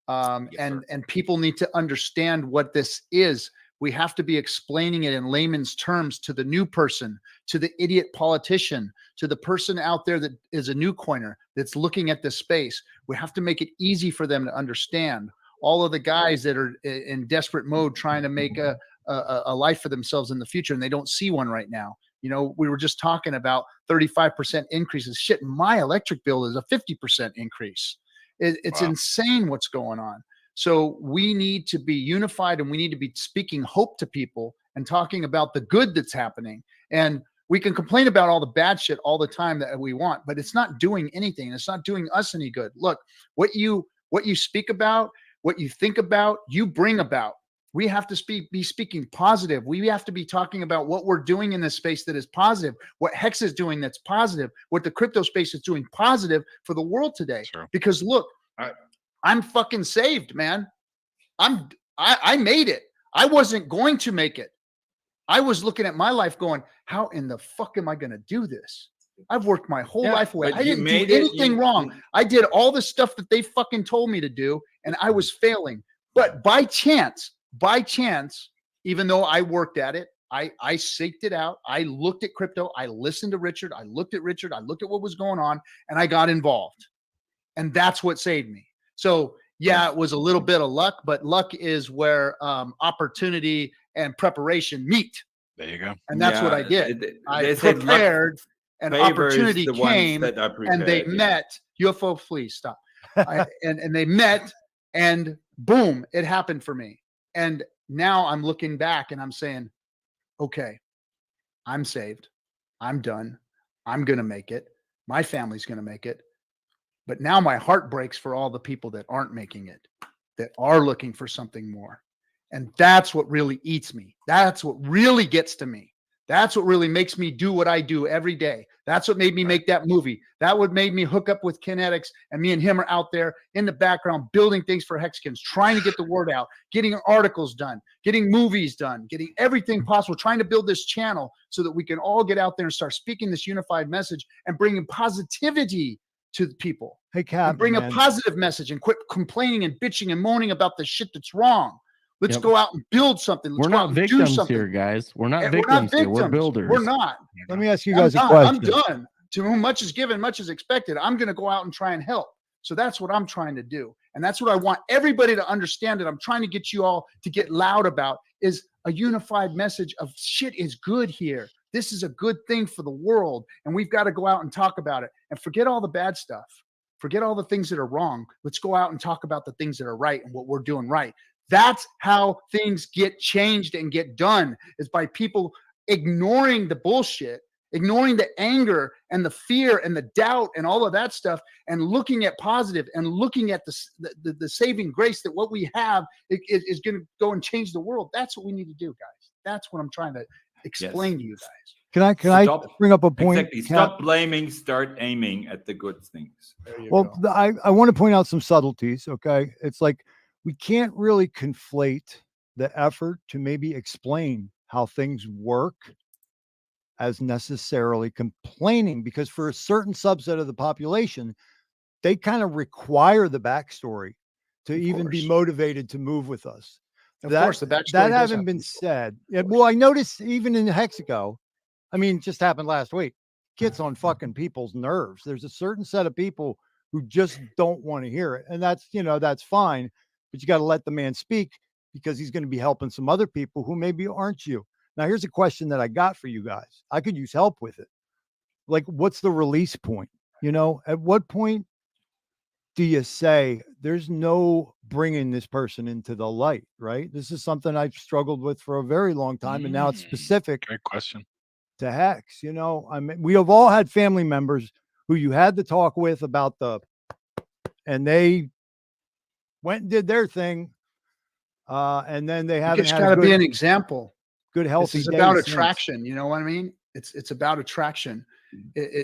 And people need to understand what this is. We have to be explaining it in layman's terms to the new person, to the idiot politician, to the person out there that is a new coiner that's looking at this space. We have to make it easy for them to understand. All of the guys that are in desperate mode trying to make a life for themselves in the future, and they don't see one right now. You know, we were just talking about 35% increases. Shit, my electric bill is a 50% increase. It's insane what's going on. So we need to be unified and we need to be speaking hope to people and talking about the good that's happening. And we can complain about all the bad shit all the time that we want, but it's not doing anything. It's not doing us any good. Look, what you speak about, what you think about, you bring about. We have to be speaking positive. We have to be talking about what we're doing in this space that is positive, what Hex is doing that's positive, what the crypto space is doing positive for the world today. Sure. Because look, I'm fucking saved, man. I made it. I wasn't going to make it. I was looking at my life going, how in the fuck am I going to do this? I've worked my whole life away. I didn't do anything wrong. I did all the stuff that they fucking told me to do, and I was failing. But by chance, even though I worked at it, I seeked it out. I looked at crypto. I listened to Richard. I looked at what was going on, and I got involved. And that's what saved me. So yeah, it was a little bit of luck, but luck is where opportunity and preparation meet. There you go. And that's what I did. I prepared, and opportunity came, and they met. UFO, please stop. And they met, and boom, it happened for me. And now I'm looking back and I'm saying, okay, I'm saved. I'm done. I'm going to make it. My family's going to make it. But now my heart breaks for all the people that aren't making it, that are looking for something more. And that's what really eats me. That's what really gets to me. That's what really makes me do what I do every day. That's what made me make that movie. That what made me hook up with KNTX, and me and him are out there in the background building things for Hexkins, trying to get the word out, getting articles done, getting movies done, getting everything possible, trying to build this channel so that we can all get out there and start speaking this unified message and bringing positivity to the people. Hey, Cap, bring a positive message and quit complaining and bitching and moaning about the shit that's wrong. Let's go out and build something. Let's we're not victims here, guys. We're not victims here. We're builders. We're not. Let me ask you guys a question. I'm done. To whom much is given, much is expected. I'm going to go out and try and help. So that's what I'm trying to do. And that's what I want everybody to understand, that I'm trying to get you all to get loud about, is a unified message of shit is good here. This is a good thing for the world. And we've got to go out and talk about it and forget all the bad stuff. Forget all the things that are wrong. Let's go out and talk about the things that are right and what we're doing right. That's how things get changed and get done, is by people ignoring the bullshit, ignoring the anger and the fear and the doubt and all of that stuff, and looking at positive and looking at the saving grace that what we have is going to go and change the world. That's what we need to do, guys. That's what I'm trying to explain to you guys. Can I bring up a point? Exactly. Stop blaming, start aiming at the good things. Well, I want to point out some subtleties. Okay. It's like, we can't really conflate the effort to maybe explain how things work as necessarily complaining, because for a certain subset of the population, they kind of require the backstory to even be motivated to move with us. Of course, the backstory that hasn't been said. Yeah, well, I noticed even in Hexaco, I mean, it just happened last week, gets on fucking people's nerves. There's a certain set of people who just don't want to hear it. And that's, that's fine. But you got to let the man speak, because he's going to be helping some other people who maybe aren't you. Now, here's a question that I got for you guys. I could use help with it. Like, what's the release point? At what point do you say there's no bringing this person into the light, right? This is something I've struggled with for a very long time. And now it's specific. Great question. To Hex. I mean, we have all had family members who you had to talk with about and they went and did their thing. And then they You haven't just had got a to be good, an example. good This healthy is day about since. attraction. You know what I mean? It's about attraction.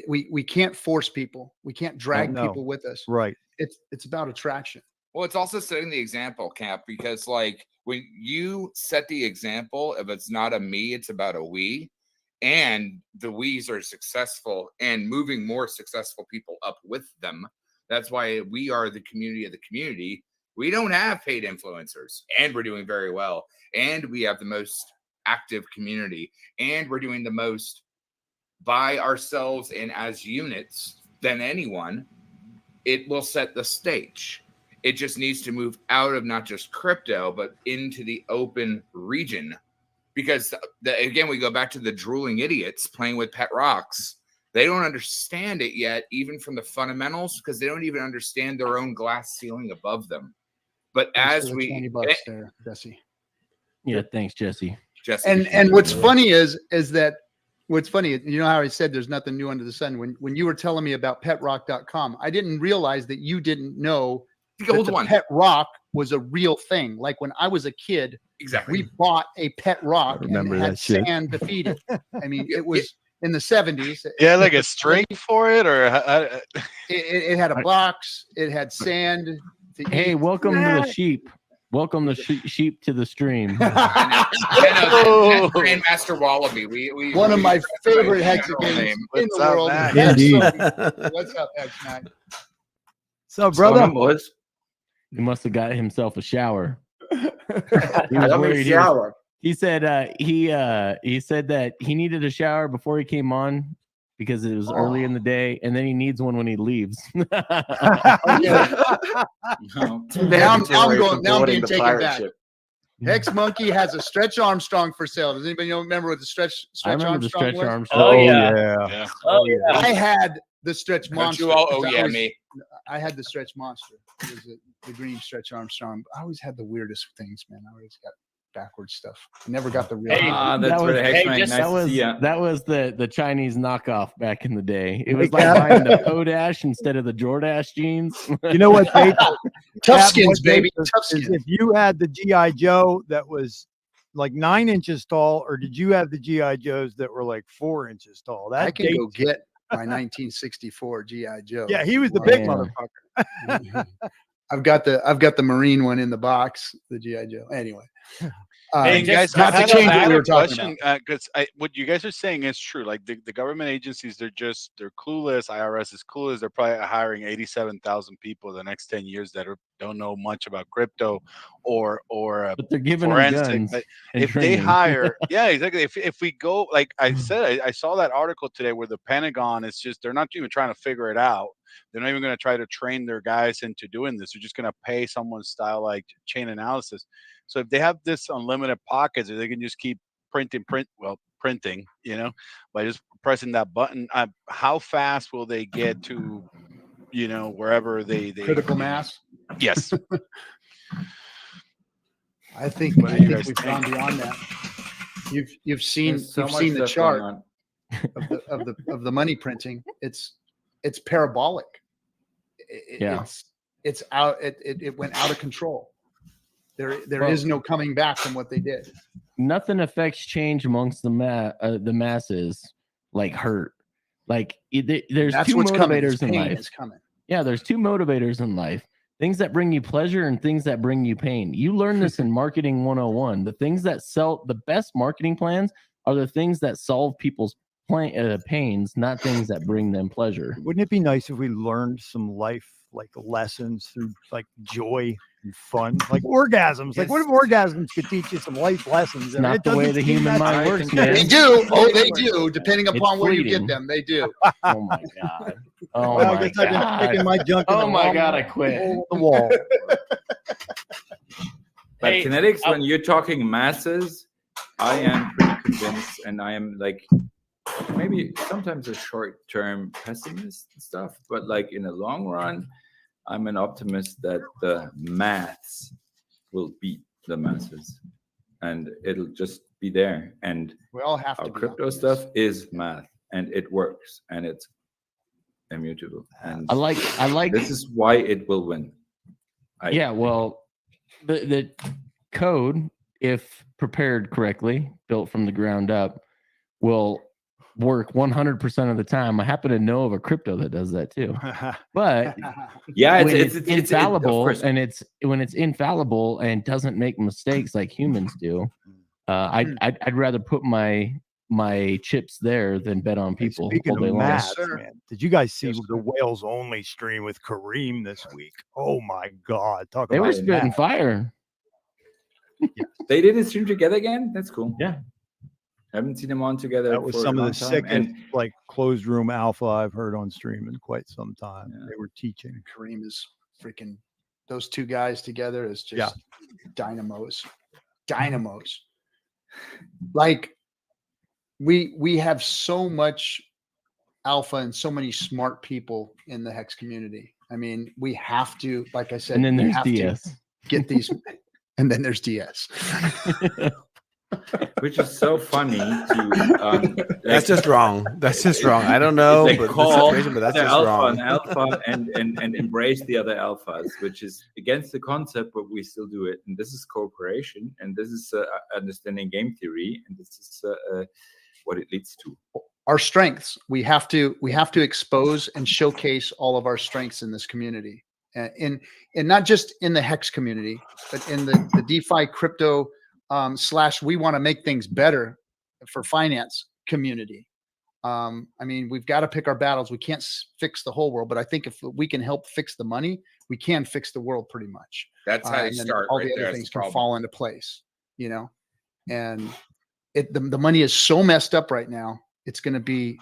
We can't force people. We can't drag No. people with us. Right. It's about attraction. Well, it's also setting the example, Cap, because like when you set the example, if it's not a me, it's about a we, and the we's are successful and moving more successful people up with them. That's why we are the community of the community. We don't have paid influencers, and we're doing very well. And we have the most active community, and we're doing the most by ourselves and as units than anyone. It will set the stage. It just needs to move out of not just crypto, but into the open region. Because again, we go back to the drooling idiots playing with pet rocks. They don't understand it yet, even from the fundamentals, because they don't even understand their own glass ceiling above them. But Thanks as for the we, $20 there, Jesse. Yeah, thanks, Jesse. And what's funny is that what's funny, you know how I said there's nothing new under the sun. When you were telling me about petrock.com, I didn't realize that you didn't know the old that the one. pet rock was a real thing. Like when I was a kid, Exactly. we bought a pet rock and remember it had that shit. sand to feed it. I mean, it was in the 70s. Yeah, like a string for it, or It had a box. It had sand. To Hey, eat. welcome to the sheep. Welcome the sheep to the stream. Grandmaster Wallaby. We One of my favorite general hexagons name. in What's the up, world. Max? Hex Indeed. Monkey. What's up, X9? So, brother, boys. He must have got himself a shower. He I was love worried. a He was- shower. He said he said that he needed a shower before he came on because it was early in the day, and then he needs one when he leaves. No. Now I'm going. Now I'm being the taken pirate back. ship. Hex Monkey has a Stretch Armstrong for sale. Does anybody remember what the Stretch I remember the Armstrong Stretch was? Armstrong. Oh, yeah. yeah. Oh yeah. I had the Stretch Don't Monster. you all? Oh because I yeah, always- me. I had the Stretch Monster. It was the green Stretch Armstrong. I always had the weirdest things, man. I always got backwards stuff. I never got the real. Hey, Ah, That that's where was- the hex hey, man. just- Nice to see ya. That was the Chinese knockoff back in the day. It was Hey, like Cap. buying the Podash instead of the Jordache jeans. you know what they Tough Cap, skins, what they baby. is- Tough is skins. if you had the GI Joe that was like 9 inches tall, or did you have the GI Joes that were like 4 inches tall? That I can go dates- get my 1964 GI Joe. Yeah, he was the Why big not? motherfucker. I've got the Marine one in the box, the GI Joe. Anyway, Hey, Hey just- guys, not to I change what had we a were talking question because what you guys are saying is true. Like the government agencies, they're clueless. IRS is clueless. They're probably hiring 87,000 people the next 10 years that don't know much about crypto or But they're giving them forensic. guns. But and if they training. hire, yeah, exactly. If we go, like I said, I saw that article today where the Pentagon is just, they're not even trying to figure it out. They're not even going to try to train their guys into doing this. They're just going to pay someone style like chain analysis. So if they have this unlimited pockets, they can just keep printing, you know, by just pressing that button. How fast will they get to, you know, wherever they critical mass. Yes. I think What do you guys we've think? gone beyond that. You've seen There's so you've much seen the stuff chart going on. of the money printing. It's parabolic. Yeah. It's out. It went out of control. There Well- is no coming back from what they did. Nothing affects change amongst the masses like hurt. Like there's That's two what's coming. It's motivators in pain life. is coming. Yeah, there's two motivators in life. Things that bring you pleasure and things that bring you pain. You learn this in marketing 101. The things that sell the best marketing plans are the things that solve people's pains, not things that bring them pleasure. Wouldn't it be nice if we learned some life like lessons through like joy and fun, like orgasms? Like, what if orgasms could teach you some life lessons? It's not the way the human mind works, man. They do. Oh, they do. Depending It's upon where you fleeting. get them, they do. Oh my god. Oh Well, I my guess I've been taking god. my junk. in Oh the my wall, god, I quit. hole in the wall. But Hey, kinetics, when you're talking masses, I am pretty convinced, and I am like maybe sometimes a short-term pessimist and stuff, but like in the long run, I'm an optimist that the maths will beat the masses, and it'll just be there. And We all have to. our be crypto optimists. stuff is math, and it works, and it's immutable. And I like this is why it will win. yeah, well, the code, if prepared correctly, built from the ground up, will work 100% of the time. I happen to know of a crypto that does that too. But Yeah, when it's infallible, of course. and when it's infallible and doesn't make mistakes like humans do, I'd rather put my chips there than bet on Hey, people speaking all day of long. maths, sir. man, did you guys see Yes, the Wales only stream with Kareem this week? Oh my God. Talk They about were spitting math. fire. They did a stream together again. That's cool. Yeah. Haven't seen them on together. That was for some a of long the time. sickest, And like closed room alpha I've heard on stream in quite some time. Yeah. They were teaching. Kareem is freaking, those two guys together is just dynamos. Like we have so much alpha and so many smart people in the Hex community. I mean, we have to, like I said, And then we there's have to DS. get these, and then there's DS. which is so funny to That's just wrong. That's just wrong. I don't know, like but call the situation, but that's the just alpha wrong. an alpha and embrace the other alphas, which is against the concept, but we still do it. And this is cooperation, and this is understanding game theory, and this is what it leads to. Our strengths. We have to expose and showcase all of our strengths in this community, and not just in the Hex community, but in the DeFi crypto / we want to make things better for finance community. I mean, we've got to pick our battles. We can't fix the whole world, but I think if we can help fix the money, we can fix the world pretty much. That's how you And then start. all Right the there. other That's things the can problem. fall into place, you know. And the money is so messed up right now. It's going to be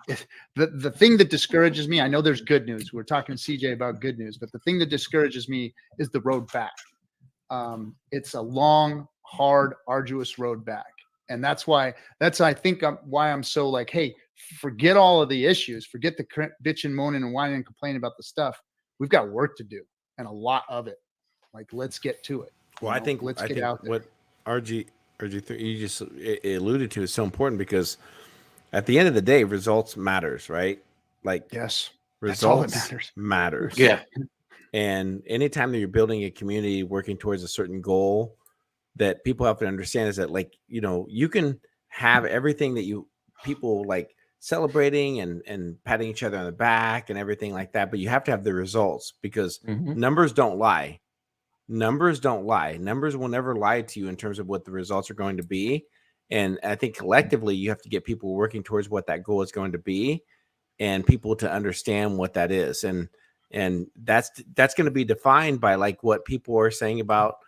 the thing that discourages me. I know there's good news. We're talking to CJ about good news, but the thing that discourages me is the road back. It's a long, hard, arduous road back. And that's why I'm so like, hey, forget all of the issues, forget the bitching, moaning, and whining and complaining about the stuff. We've got work to do, and a lot of it. Like, let's get to it. Well, I think let's get out there. What RG3 you just alluded to is so important, because at the end of the day, results matters, right? Like, yes, that's all that results matters. matters. Yeah. And anytime that you're building a community working towards a certain goal, that people have to understand is that, like, you know, you can have everything that people like celebrating and patting each other on the back and everything like that, but you have to have the results, because numbers don't lie. Numbers don't lie. Numbers will never lie to you in terms of what the results are going to be. And I think collectively you have to get people working towards what that goal is going to be, and people to understand what that is. And that's going to be defined by like what people are saying about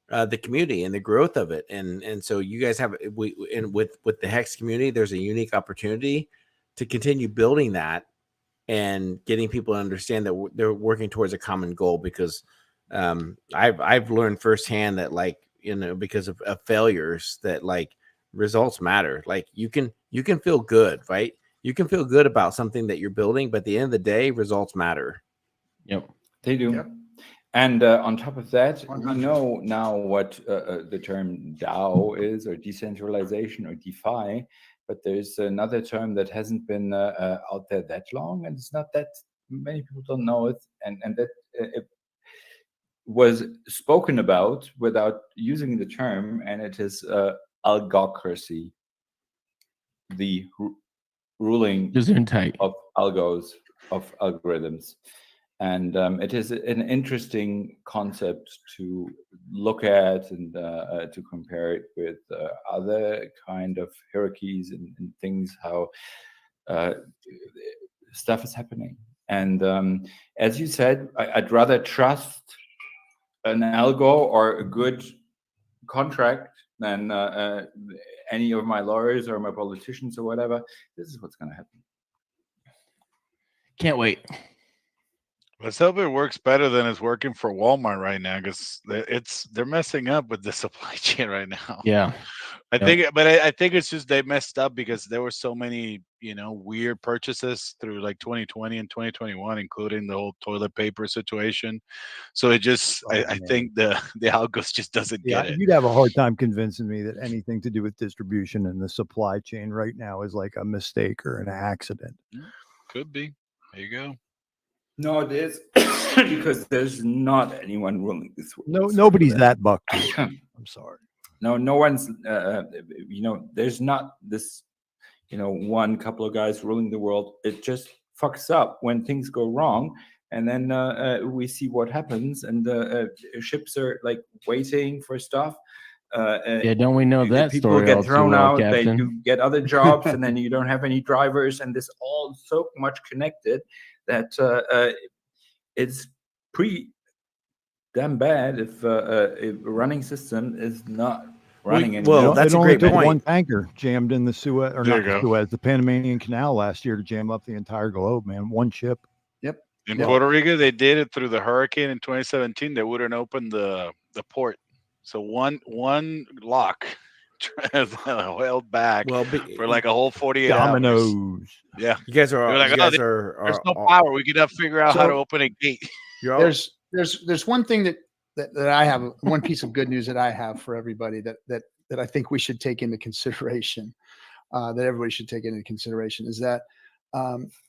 the community and the growth of it. And so you guys have with the Hex community, there's a unique opportunity to continue building that and getting people to understand that they're working towards a common goal, because I've learned firsthand that, like, you know, because of failures, that like results matter. Like you can feel good, right? You can feel good about something that you're building, but at the end of the day, results matter. Yep, they do. Yep. And on top of that, 100. we know now what the term DAO is, or decentralization, or DeFi, but there's another term that hasn't been out there that long, and it's not that many people don't know it, and that it was spoken about without using the term, and it is algocracy, the ruling of algos, of algorithms. And it is an interesting concept to look at and to compare it with other kind of hierarchies and things, how stuff is happening. And as you said, I'd rather trust an algo or a good contract than any of my lawyers or my politicians or whatever. This is what's going to happen. Can't wait. Let's hope it works better than it's working for Walmart right now, because they're messing up with the supply chain right now. Yeah, I think it's just they messed up because there were so many, you know, weird purchases through like 2020 and 2021, including the whole toilet paper situation. So it just, I think the algos just doesn't get it. You'd have a hard time convincing me that anything to do with distribution and the supply chain right now is like a mistake or an accident. Could be. There you go. No, it is because there's not anyone ruling this world. Nobody's that buck. I'm sorry. no one's there's not this one couple of guys ruling the world. It just fucks up when things go wrong, and then we see what happens, and ships are like waiting for stuff. Yeah, don't we know that people story get all too thrown well, out, they Captain? do get other jobs, and then you don't have any drivers, and this all so much connected that it's pretty damn bad if a running system is not running anymore. Well, that's it a only great took point. one tanker jammed in the Suez, or There not you the go. Suez, the Panamanian Canal last year to jam up the entire globe, man. One ship. In Yeah. Puerto Rico, they did it through the hurricane in 2017. They wouldn't open the port, so one lock held back Well, for like a whole 48 hours. Dominoes. Yeah, you guys They were are like, you "Oh, guys are there's no power. We could not figure out how So- to open a gate." You're all, There's one thing that I have, one piece of good news that I have for everybody that I think we should take into consideration, that everybody should take into consideration, is that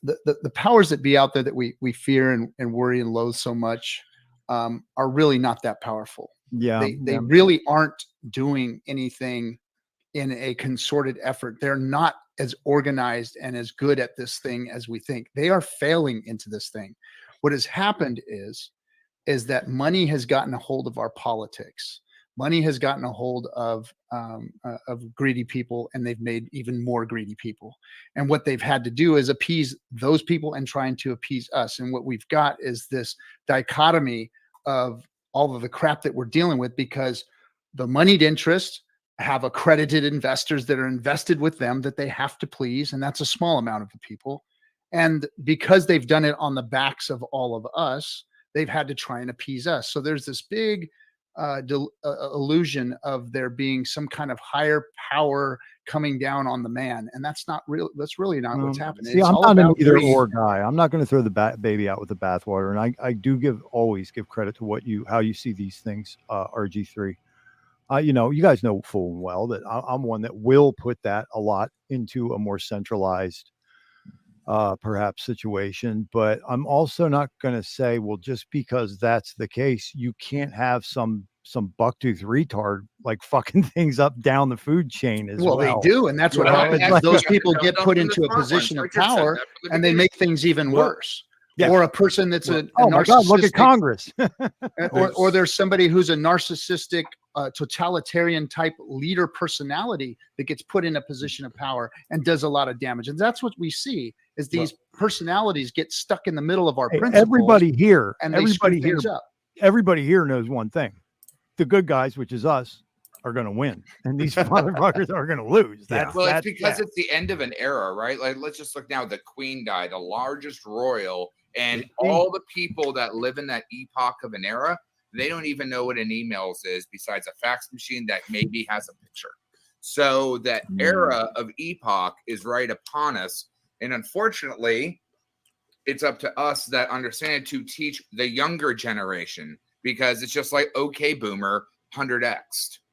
the powers that be out there that we fear and worry and loathe so much are really not that powerful. Yeah. They really aren't doing anything in a consorted effort. They're not as organized and as good at this thing as we think. They are failing into this thing. What has happened is that money has gotten a hold of our politics. Money has gotten a hold of greedy people, and they've made even more greedy people. And what they've had to do is appease those people and trying to appease us. And what we've got is this dichotomy of all of the crap that we're dealing with, because the moneyed interests have accredited investors that are invested with them that they have to please, and that's a small amount of the people. And because they've done it on the backs of all of us, they've had to try and appease us. So there's this big illusion of there being some kind of higher power coming down on the man, and that's not real. That's really not what's happening. See, It's I'm all not an about either greed. or guy. I'm not going to throw the baby out with the bathwater, and I do always give credit to how you see these things, RG3. You guys know full and well that I'm one that will put that a lot into a more centralized perhaps situation, but I'm also not going to say, well, just because that's the case, you can't have some bucktooth retard like fucking things up down the food chain as well. They do, and that's what You know, happens. it's like- Those people get Dump put in the into a smart ones. position of Richard said power, that from the and they beginning. make things even Well, worse. yeah. Or a person that's a Oh my God, look at narcissistic- Congress. or there's somebody who's a narcissistic, totalitarian type leader personality that gets put in a position of power and does a lot of damage. And that's what we see is these personalities get stuck in the middle of our Hey, principles. everybody here, and they screw everybody here, things up. everybody here knows one thing: the good guys, which is us, are going to win, and these motherfuckers are going to lose. That's Well, it's that's because yeah. it's the end of an era, right? Like, let's just look now. The Queen died, the largest royal, and all the people that live in that epoch of an era, they don't even know what an emails is besides a fax machine that maybe has a picture. So that era of epoch is right upon us. And unfortunately, it's up to us that understand to teach the younger generation, because it's just like, okay, boomer, 100x.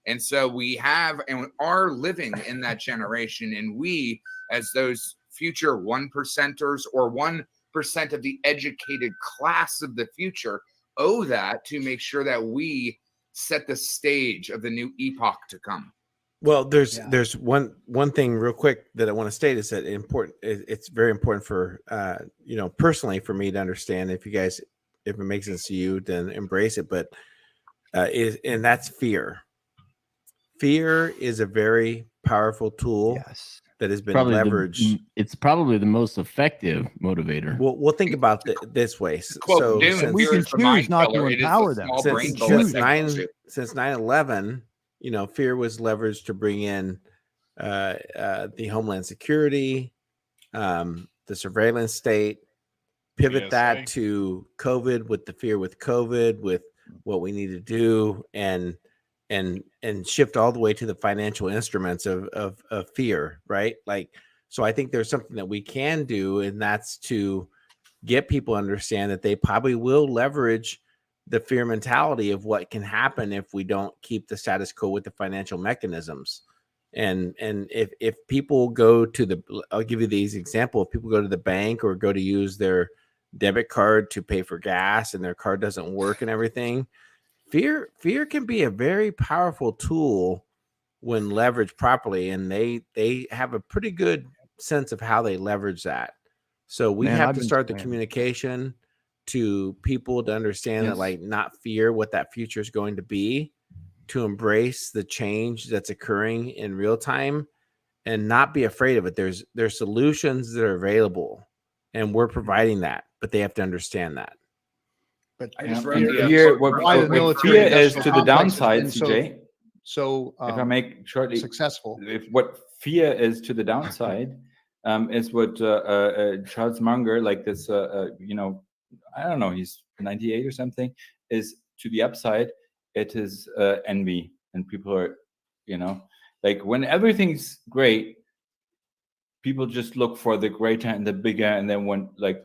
And so we have and are living in that generation. And we, as those future 1%ers or 1% of the educated class of the future, owe that to make sure that we set the stage of the new epoch to come. Well, there's one thing real quick that I want to state is that it's very important for personally for me to understand. If it makes sense to you, then embrace it. But and that's fear. Fear is a very powerful tool that has been leveraged. It's probably the most effective motivator. We'll think about this way. Quote, So Dune, we fear can is the mind choose not to killer. It is the empower them. small brain since bullet that kills you. 9/11, fear was leveraged to bring in the Homeland Security, the surveillance state, pivot PSA. that to COVID with the fear with COVID, with what we need to do, and shift all the way to the financial instruments of fear, right? Like, so I think there's something that we can do, and that's to get people to understand that they probably will leverage the fear mentality of what can happen if we don't keep the status quo with the financial mechanisms. And if people go to I'll give you these example. If people go to the bank or go to use their debit card to pay for gas and their card doesn't work and everything, fear can be a very powerful tool when leveraged properly, and they have a pretty good sense of how they leverage that. So we Man, have I've to been start the spamming. communication to people to understand that, Yes. like, not fear what that future is going to be, to embrace the change that's occurring in real time, and not be afraid of it. There's solutions that are available, and we're providing that, but they have to understand that. But I just Yeah, read and the fear, what why the fear military is industrial to the complex has downside, been CJ. so If I make shortly, successful. if what fear is to the downside, is what Charles Munger, like this, you know, I don't know, he's 98 or something, is to the upside. It is envy, and people are, you know, like when everything's great, people just look for the greater and the bigger, and then when like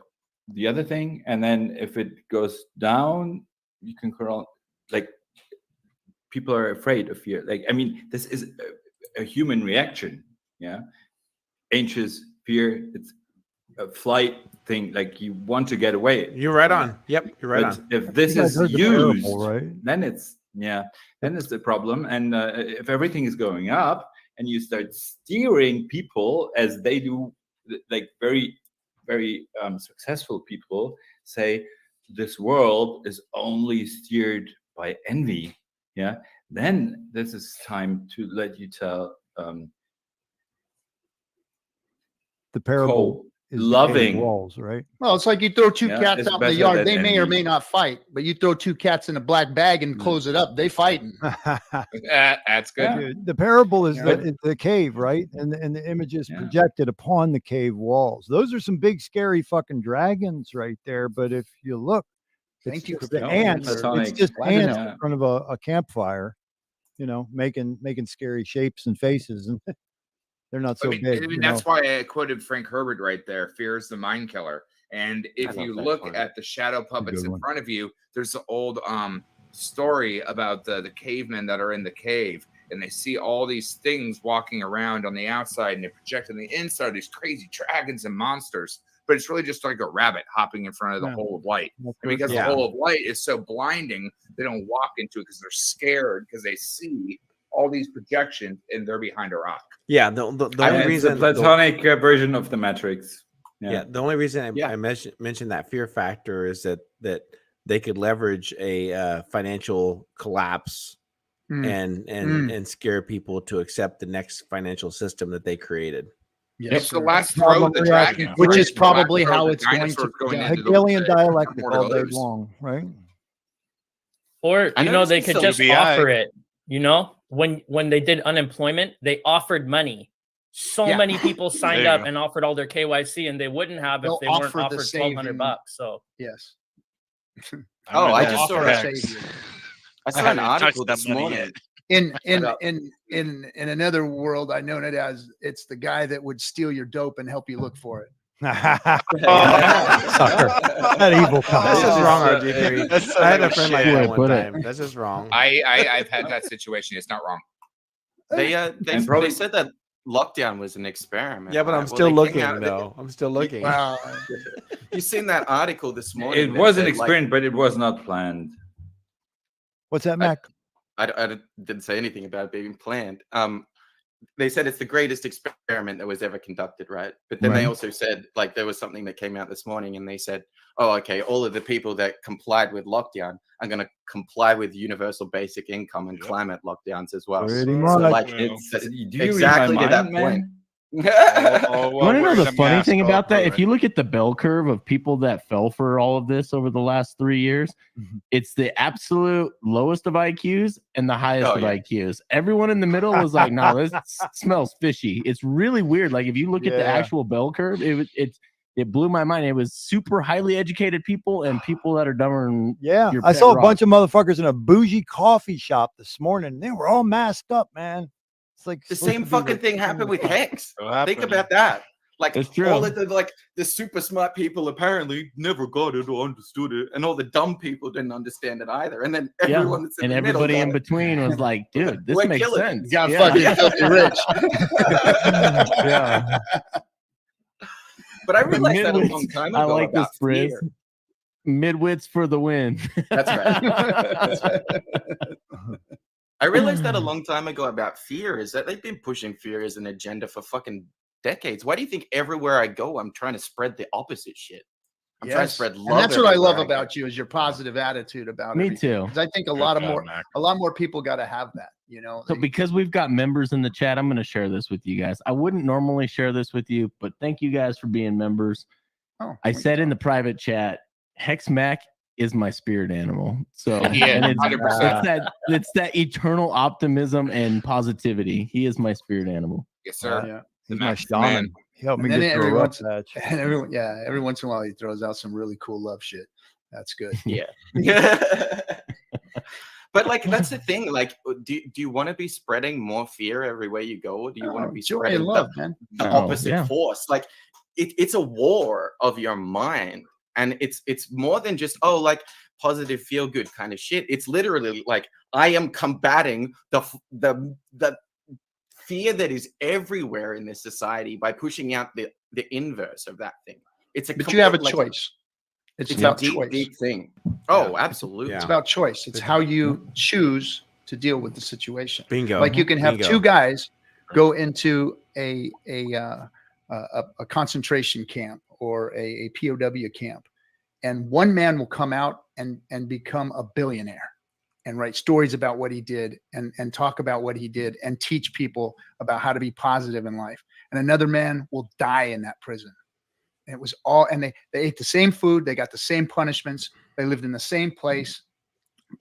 the other thing, and then if it goes down, you can call, like, people are afraid of fear. Like, I mean, this is a human reaction. Yeah, anxious, fear. It's a flight thing. Like you want to get away. You're right on. Yep, you're right But on. if this You guys is heard the used, parable, right? then it's then it's a problem. And if everything is going up, and you start steering people as they do, like very, very successful people say, this world is only steered by envy. Yeah, then this is time to let you tell The parable is the cave loving. walls, right? Well, it's like you throw two Yeah, cats it's out in the better yard. than They may or envy. may not fight, but you throw two cats in a black bag and close it up. They fighting. That's good. Yeah. Dude, the parable is Yeah. the cave, right? And the image is Yeah. projected upon the cave walls. Those are some big, scary fucking dragons right there. But if you look, it's Thank you, just the Crypto. ants. Platonic. It's just Glad to ants know. in front of a campfire, you know, making scary shapes and faces, and they're not so big. I mean you that's know. why I quoted Frank Herbert right there. Fear is the mind killer. And if love you that look quote. at the shadow puppets good in one. front of you, there's an old story about the cavemen that are in the cave, and they see all these things walking around on the outside, and they project on the inside these crazy dragons and monsters. But it's really just like a rabbit hopping in front of the Yeah. hole of light. That's And because Yeah. the hole of light is so blinding, they don't walk into it because they're scared, because they see all these projections and they're behind a rock. Yeah, the only It's reason a Platonic version of the Matrix. Yeah, the only reason Yeah. I mentioned that fear factor is that they could leverage a financial collapse Mm. and scare people to accept the next financial system that they created. Yes, It's the sir. last throw of the dragon, Which right? is The last probably throw of how the it's going to dinosaurs going Yeah, into the Hegelian woods. dialectic More to all day lose. long, right? Or I you know, noticed they it's could still just UBI. offer it. You know, when they did unemployment, they offered money. So Yeah. many people signed There you up go. and offered all their KYC, and they wouldn't have They'll if they weren't offer to offered save $1,200 you. bucks. So Yes. Oh, I read just that saw text. that. Save you. I I saw an haven't touched article that this money morning. yet. In another world, I know it as it's the guy that would steal your dope and help you look for it. Sucker. That evil That's cop. just wrong, RG3. That's I had a like friend like shit. that Put one it. time. That's just wrong. I've had that situation. It's not wrong. They probably- said that lockdown was an experiment. Yeah, but right? I'm Well, still they came looking out of it- though. I'm still looking. Wow. You seen that article this morning? It that was an said, like- experiment, but it was not planned. What's that, Mac? I didn't say anything about it being planned. They said it's the greatest experiment that was ever conducted, right? But then they Right. also said, like, there was something that came out this morning, and they said, oh, okay, all of the people that complied with lockdown are going to comply with universal basic income and climate lockdowns as well. Pretty So, much. like, It's that's do you exactly read to my that mind, point. man? Oh, You want to know the funny thing about that? If you look at the bell curve of people that fell for all of this over the last 3 years, it's the absolute lowest of IQs and the highest Oh, of yeah. IQs. Everyone in the middle was like, "No, this smells fishy." It's really weird. Like if you look at the Yeah. actual bell curve, it blew my mind. It was super highly educated people and people that are dumber than Yeah, your I pet saw a rock. bunch of motherfuckers in a bougie coffee shop this morning. They were all masked up, man. It's like the supposed same to be fucking like- thing happened with Hex. So Think happened. about that. Like It's true. all of the super smart people apparently never got it or understood it, and all the dumb people didn't understand it either. And then Yeah, everyone that's in and the middle everybody got in it. between was like, "Dude, this We're makes killing it. sense." Got Yeah. fucking filthy rich. Yeah. But I realized that a Midwits. long time I ago like this about phrase. fear. Midwits for the win. That's right. That's right. I realized that a long time ago about fear is that they've been pushing fear as an agenda for fucking decades. Why do you think everywhere I go, I'm trying to spread the opposite shit? I'm trying to Yes. spread love. And that's what I love everywhere go. about you is your positive attitude about Me everything. too. Because I think a Good lot job, Mac. more people got to have that. You know. So because we've got members in the chat, I'm going to share this with you guys. I wouldn't normally share this with you, but thank you guys for being members. Oh, I said in the private chat, Hex Mac is my spirit animal. So Yeah, and it's 100%. it's that eternal optimism and positivity. He is my spirit animal. Yes, sir. Yeah. He's The my Max man. shaman. He helped me And then get through a every rough once, patch. and every once in a while he throws out some really cool love shit. That's good. Yeah. But like that's the thing. Like, do you want to be spreading more fear everywhere you go, or do you want to be Joy spreading and love, man. the Oh, opposite yeah. force? Like, it's a war of your mind, and it's more than just like positive feel good kind of shit. It's literally like I am combating the fear that is everywhere in this society by pushing out the inverse of that thing. But you have a like, choice. It's It's about a deep, choice. deep thing. Oh, absolutely. It's about choice. It's how you choose to deal with the situation. Bingo. Like you can have Bingo. two guys go into a concentration camp or a POW camp, and one man will come out and become a billionaire and write stories about what he did and talk about what he did and teach people about how to be positive in life. And another man will die in that prison. And it was all, and they ate the same food. They got the same punishments. They lived in the same place.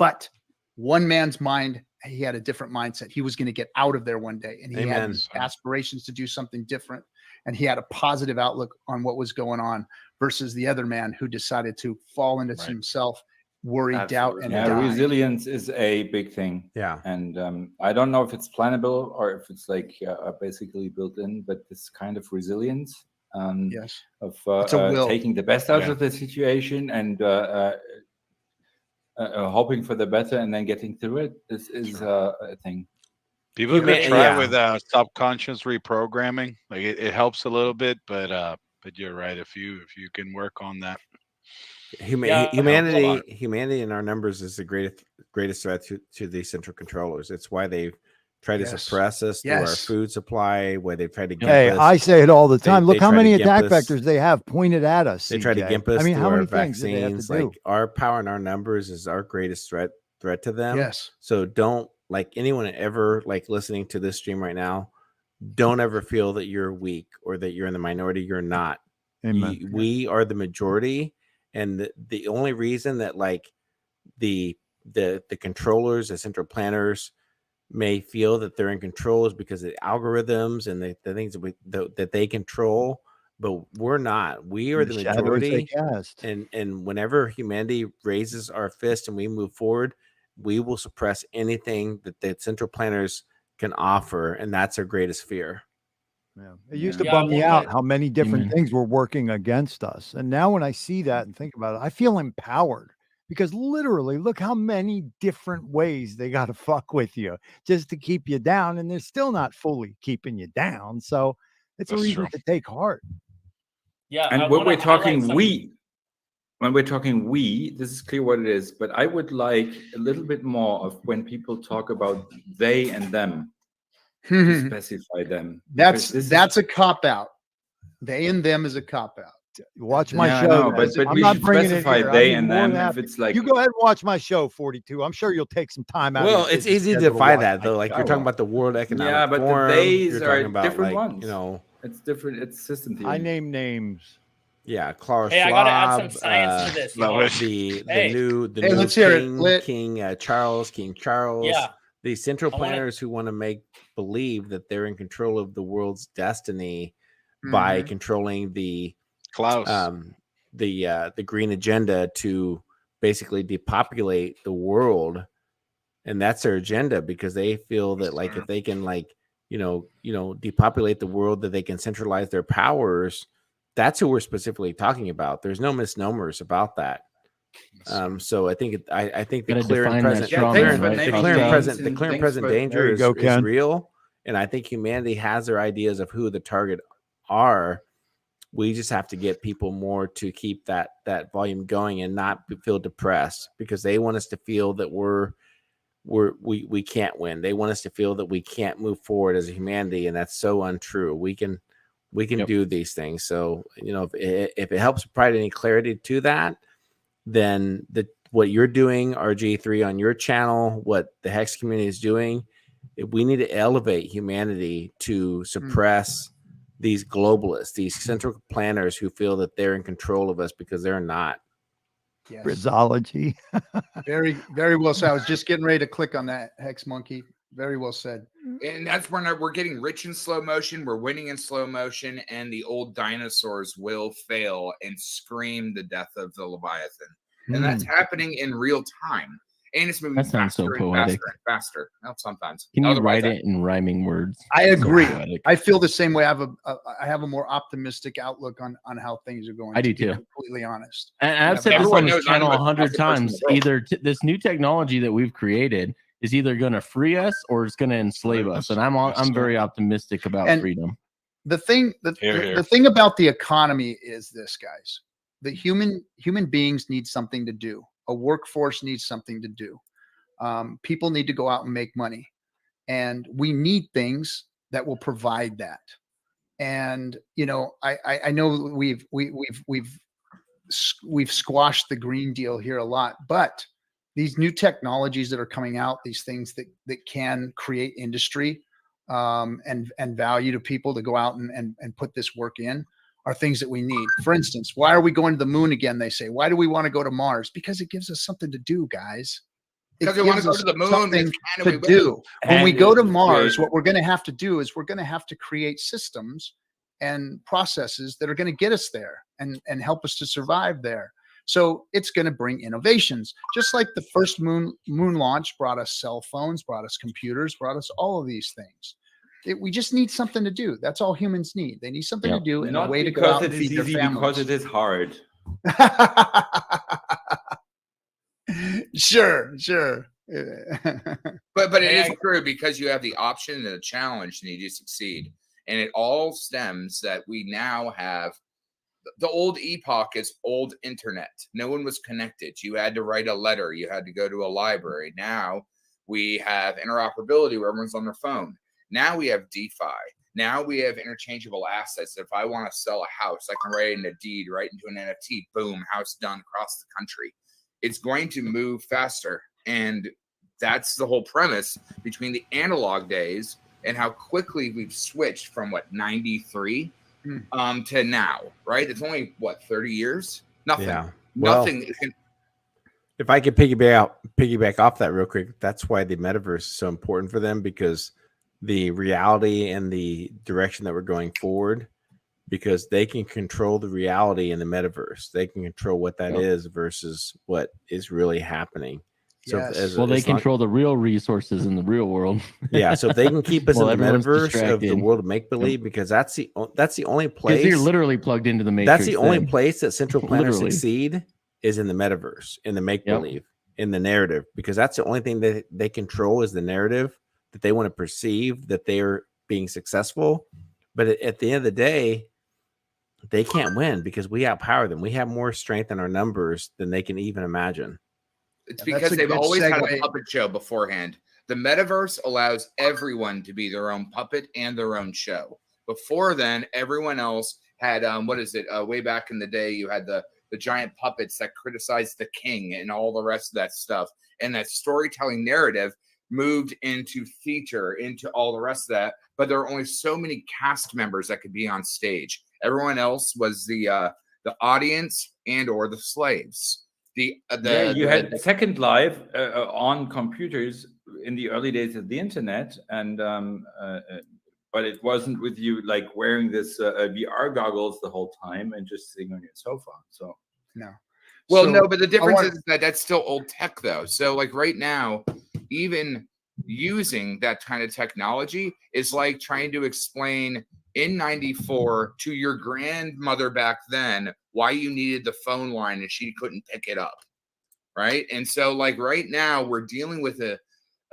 But one man's mind, he had a different mindset. He was going to get out of there one day. And he had Amen. these aspirations to do something different. And he had a positive outlook on what was going on versus the other man who decided to fall into himself, worry, doubt, and yeah, die. resilience is a big thing. Yeah. And I don't know if it's plannable or if it's like basically built in, but this kind of resilience Yes. of It's a will. taking the best out of the situation and hoping for the better and then getting through it. This is a thing. People could try with subconscious reprogramming. Like it helps a little bit, but you're right. If you can work on that. Humanity in our numbers is the greatest threat to the central controllers. It's why they've tried to suppress us through our food supply, why they've tried to gimp us. I say it all the time. Look They how try to many gimp attack us. vectors they have pointed at us. They try to CJ. gimp us I mean, through how our many things do they have to vaccines. do? Like our power and our numbers is our greatest threat to them. Yes. So don't, like, anyone ever like listening to this stream right now, don't ever feel that you're weak or that you're in the minority. You're not. Amen. We are the majority, and the only reason that like the controllers, the central planners may feel that they're in control is because of the algorithms and the things that they control, but we're not. We are the majority. And whenever humanity raises our fist and we move forward, we will suppress anything that the central planners can offer, and that's our greatest fear. Yeah. It used to bum me out how many different things were working against us. And now when I see that and think about it, I feel empowered because literally look how many different ways they got to fuck with you just to keep you down. And they're still not fully keeping you down. So it's a reason to take heart. Yeah. And when we're talking we, this is clear what it is, but I would like a little bit more of when people talk about they and them. To specify them. That's a cop out. They and them is a cop out. Watch my show. But I'm we not should bringing specify it here. they and them. If it's like you go ahead and watch my show, 42. I'm sure you'll take some time out. Well, of your it's busy easy to schedule define watch that my though. Like show. you're talking about the World Economic yeah, but Forum. the days you're are talking about different like, ones. you know, it's different. It's system theory. I name names. Yeah, Klaus Hey, Schwab, I gotta add some science to this. The new let's hear it. King Charles. Yeah. The central planners who want to make believe that they're in control of the world's destiny by controlling the the green agenda to basically depopulate the world, and that's their agenda because they feel that like if they can depopulate the world, that they can centralize their powers. That's who we're specifically talking about. There's no misnomers about that. So I think the clear and present, the clear and present danger is real, and I think humanity has their ideas of who the target are. We just have to get people more to keep that volume going and not feel depressed because they want us to feel that we're we can't win. They want us to feel that we can't move forward as a humanity, and that's so untrue. We can do these things. So, you know, if it helps provide any clarity to that, then what you're doing, RG3, on your channel, what the Hex community is doing, we need to elevate humanity to suppress these globalists, these central planners who feel that they're in control of us, because they're not. Yes. Brizology. Very, very well said. I was just getting ready to click on that, Hex Monkey. Very well said. And that's when we're getting rich in slow motion. We're winning in slow motion, and the old dinosaurs will fail and scream the death of the Leviathan. And that's happening in real time. And it's moving That sounds so faster and poetic. faster and faster. Well, sometimes. Can you Otherwise, write it in rhyming words? I agree. poetic. I feel the same way. I have a more optimistic outlook on how things are going. I do to be too. Completely honest. And I've said this everyone on this knows I'm channel the 100 best person in times. the world. Either this new technology that we've created is either going to free us or it's going to enslave us. And I'm very optimistic about freedom. The thing the thing about the economy is this, guys. The human beings need something to do. A workforce needs something to do. People need to go out and make money, and we need things that will provide that. And you know, I know we've squashed the Green Deal here a lot, but these new technologies that are coming out, these things that can create industry and value to people to go out and put this work in, are things that we need. For instance, why are we going to the moon again? They say, why do we want to go to Mars? Because it gives us something to do, guys. Because we want to go to the moon, something and to do. When we go to Mars, create- what we're going to have to do is we're going to have to create systems and processes that are going to get us there and help us to survive there. So it's going to bring innovations, just like the first moon launch brought us cell phones, brought us computers, brought us all of these things. We just need something to do. That's all humans need. They need something to do and a Not way to go because out and it is feed their easy, because families. it is hard. Sure. But it is true, because you have the option and the challenge, and you succeed. And it all stems that we now have the old epoch is old internet. No one was connected. You had to write a letter. You had to go to a library. Now we have interoperability where everyone's on their phone. Now we have DeFi. Now we have interchangeable assets. If I want to sell a house, I can write in a deed, right into an NFT. Boom, house done across the country. It's going to move faster. And that's the whole premise between the analog days and how quickly we've switched from 93 to now, right? It's only 30 years? Nothing. Yeah. Well, Nothing. If I could piggyback off that real quick, that's why the metaverse is so important for them, because the reality and the direction that we're going forward, because they can control the reality in the metaverse. They can control what that is versus what is really happening. So Yes. They control the real resources in the real world. Yeah, so if they can keep us in the everyone's metaverse of the distracted. world of make believe, because that's the only Because place. you're literally plugged into the matrix. That's the only place that central planners Literally. succeed, is in the metaverse, in the make believe, in the narrative, because that's the only thing that they control, is the narrative that they want to perceive that they are being successful. But at the end of the day, they can't win because we outpower them. We have more strength in our numbers than they can even imagine. It's Yeah, because that's a they've good always had a segue. puppet show beforehand. The metaverse allows everyone to be their own puppet and their own show. Before then, everyone else had way back in the day, you had the giant puppets that criticized the king and all the rest of that stuff. And that storytelling narrative moved into theater, into all the rest of that. But there are only so many cast members that could be on stage. Everyone else was the audience and or the slaves. You had Second Life on computers in the early days of the internet, and but it wasn't with you wearing this VR goggles the whole time and just sitting on your sofa. So No. Well, So, no, but the difference is that that's still old tech, though. So, right now, even using that kind of technology is like trying to explain in 94 to your grandmother back then why you needed the phone line and she couldn't pick it up, right? And so, right now, we're dealing with a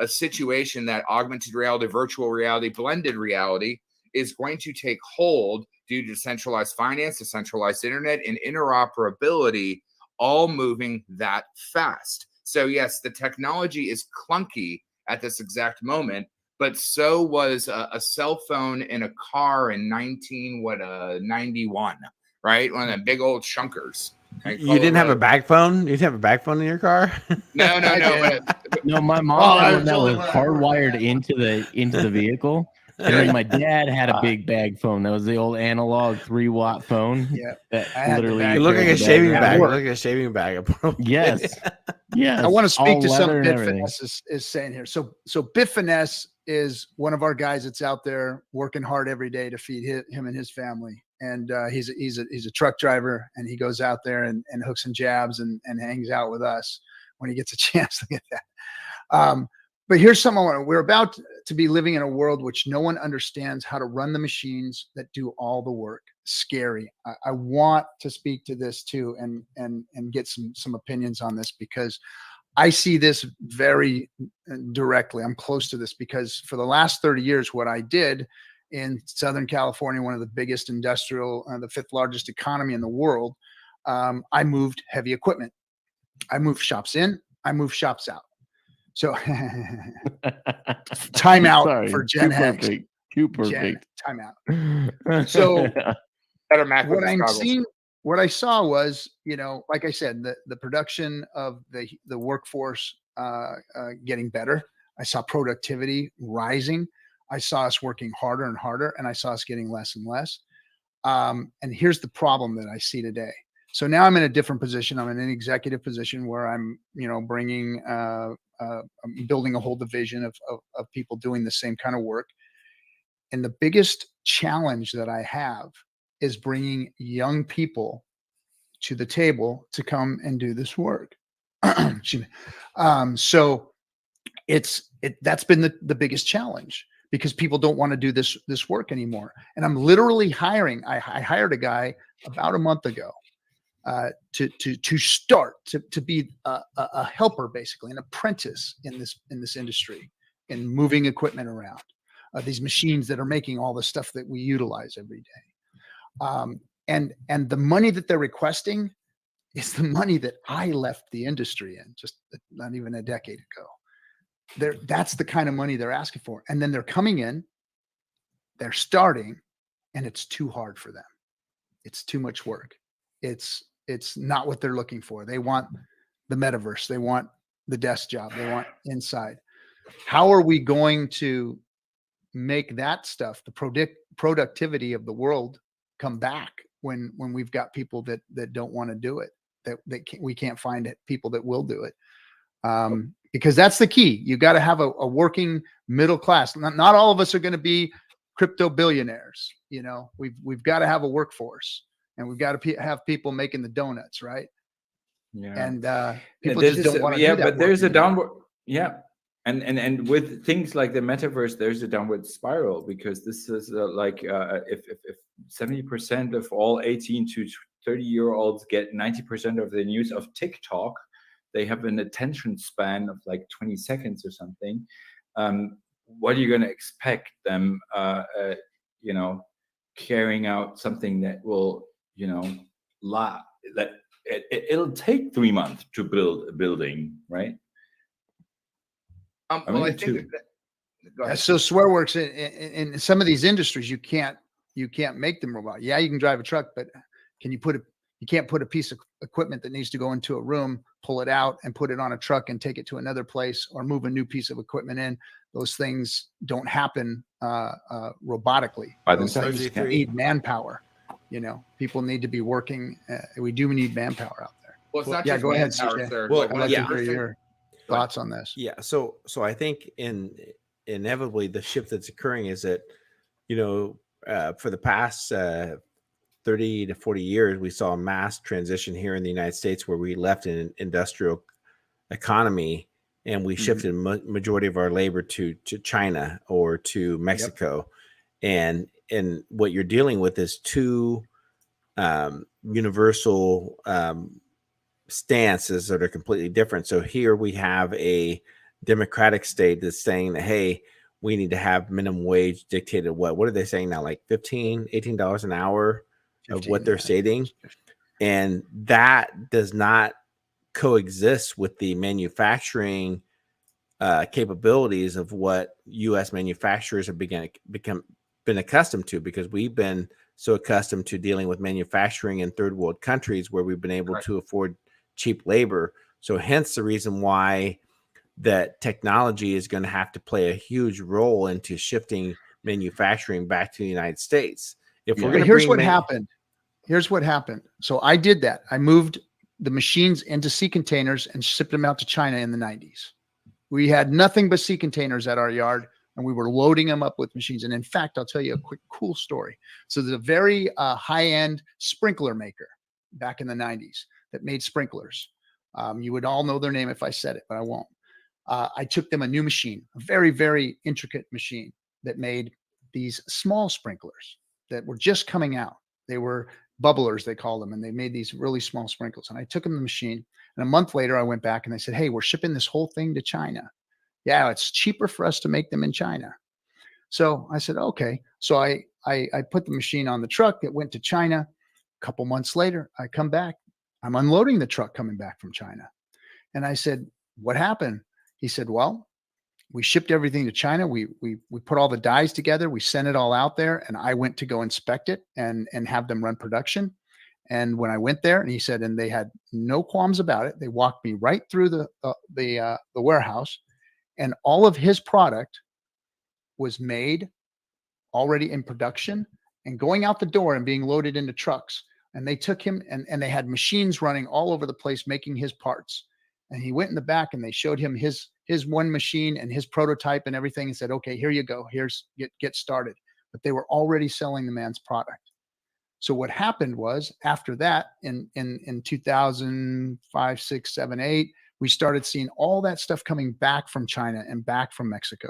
situation that augmented reality, virtual reality, blended reality is going to take hold due to centralized finance, decentralized internet, and interoperability all moving that fast. So yes, the technology is clunky at this exact moment, but so was a cell phone in a car in 91, right? One of the big old chunkers. You didn't have a bag phone? You didn't have a bag phone in your car? No. No, my mom had one that was hardwired into the vehicle. And then my dad had a big bag phone. That was the old analog 3-watt phone. Yeah. That I had the literally bag. You look like carried a the shaving around. bag. Look like a shaving bag. Yes. Yes. I want to speak all to leather something and Bit everything. Finesse is saying here. So Bit Finesse is one of our guys that's out there working hard every day to feed him and his family. And he's a truck driver, and he goes out there and hooks and jabs and hangs out with us when he gets a chance. Look at that. But here's something we're about to be living in a world which no one understands how to run the machines that do all the work. Scary. I want to speak to this too and get some opinions on this, because I see this very directly. I'm close to this because for the last 30 years, what I did in Southern California, one of the biggest industrial, the 5th largest economy in the world, I moved heavy equipment. I moved shops in, I moved shops out. So time out for Gen X. Too perfect. Time out. So Better Mac with what the I'm goggles. seeing, what I saw was, like I said, the production of the workforce getting better. I saw productivity rising. I saw us working harder and harder, and I saw us getting less and less. And here's the problem that I see today. So now I'm in a different position. I'm in an executive position where I'm, bringing, I'm building a whole division of people doing the same kind of work. And the biggest challenge that I have is bringing young people to the table to come and do this work. So that's been the biggest challenge, because people don't want to do this work anymore. And I'm literally hiring. I hired a guy about a month ago to start to be a helper, basically an apprentice in this industry, in moving equipment around, these machines that are making all the stuff that we utilize every day. And the money that they're requesting is the money that I left the industry in just not even a decade ago. That's the kind of money they're asking for. And then they're coming in, they're starting, and it's too hard for them. It's too much work. It's not what they're looking for. They want the metaverse. They want the desk job. They want inside. How are we going to make that stuff, the productivity of the world, come back when we've got people that don't want to do it, we can't find people that will do it? Because that's the key. You got to have a working middle class. Not all of us are going to be crypto billionaires. We've got to have a workforce, and we've got to have people making the donuts, right? Yeah. And people just don't want to do that. But there's a downward. Yeah. And with things like the metaverse, there's a downward spiral, because this is if 70% of all 18 to 30-year-olds get 90% of the news of TikTok, they have an attention span of like 20 seconds or something. What are you going to expect them, carrying out something that will, that it'll take 3 months to build a building, right? Well, I think go ahead. So SwearWorks in some of these industries, you can't make them robot. Yeah, you can drive a truck, but you can't put a piece of equipment that needs to go into a room, pull it out and put it on a truck and take it to another place, or move a new piece of equipment in. Those things don't happen robotically. Those things need manpower. People need to be working. We do need manpower out there. Well, it's not yeah, just go ahead, manpower, CJ. sir. Well, I'd like to hear your thoughts on this. Yeah. So I think inevitably the shift that's occurring is that, for the past 30 to 40 years, we saw a mass transition here in the United States, where we left an industrial economy and we shifted majority of our labor to China or to Mexico. Yep. And what you're dealing with is two universal stances that are completely different. So here we have a democratic state that's saying that, hey, we need to have minimum wage dictated. What are they saying now? Like $18 an hour of what they're stating. And that does not coexists with the manufacturing capabilities of what U.S. manufacturers have been accustomed to, because we've been so accustomed to dealing with manufacturing in third world countries where we've been able to afford cheap labor. So hence the reason why that technology is going to have to play a huge role into shifting manufacturing back to the United States. If we're going to here's what happened. Here's what happened. So I did that. I moved the machines into sea containers and shipped them out to China in the 90s. We had nothing but sea containers at our yard, and we were loading them up with machines. And in fact, I'll tell you a quick cool story. So there's a very high-end sprinkler maker back in the 90s that made sprinklers. You would all know their name if I said it, but I won't. I took them a new machine, a very, very intricate machine that made these small sprinklers that were just coming out. They were bubblers, they call them, and they made these really small sprinkles. And I took them the machine, and a month later I went back and they said, hey, we're shipping this whole thing to China. Yeah, it's cheaper for us to make them in China. So I said, okay. So I put the machine on the truck. It went to China. A couple months later, I come back. I'm unloading the truck coming back from China. And I said, what happened? He said, well, we shipped everything to China. We put all the dies together. We sent it all out there, and I went to go inspect it and have them run production. And when I went there, and he said, and they had no qualms about it. They walked me right through the warehouse, and all of his product was made already in production and going out the door and being loaded into trucks. And they took him, and they had machines running all over the place making his parts. And he went in the back, and they showed him his one machine and his prototype and everything, and said, okay, here you go. Here's get started. But they were already selling the man's product. So what happened was, after that, in 2005, 6, 7, 8, we started seeing all that stuff coming back from China and back from Mexico,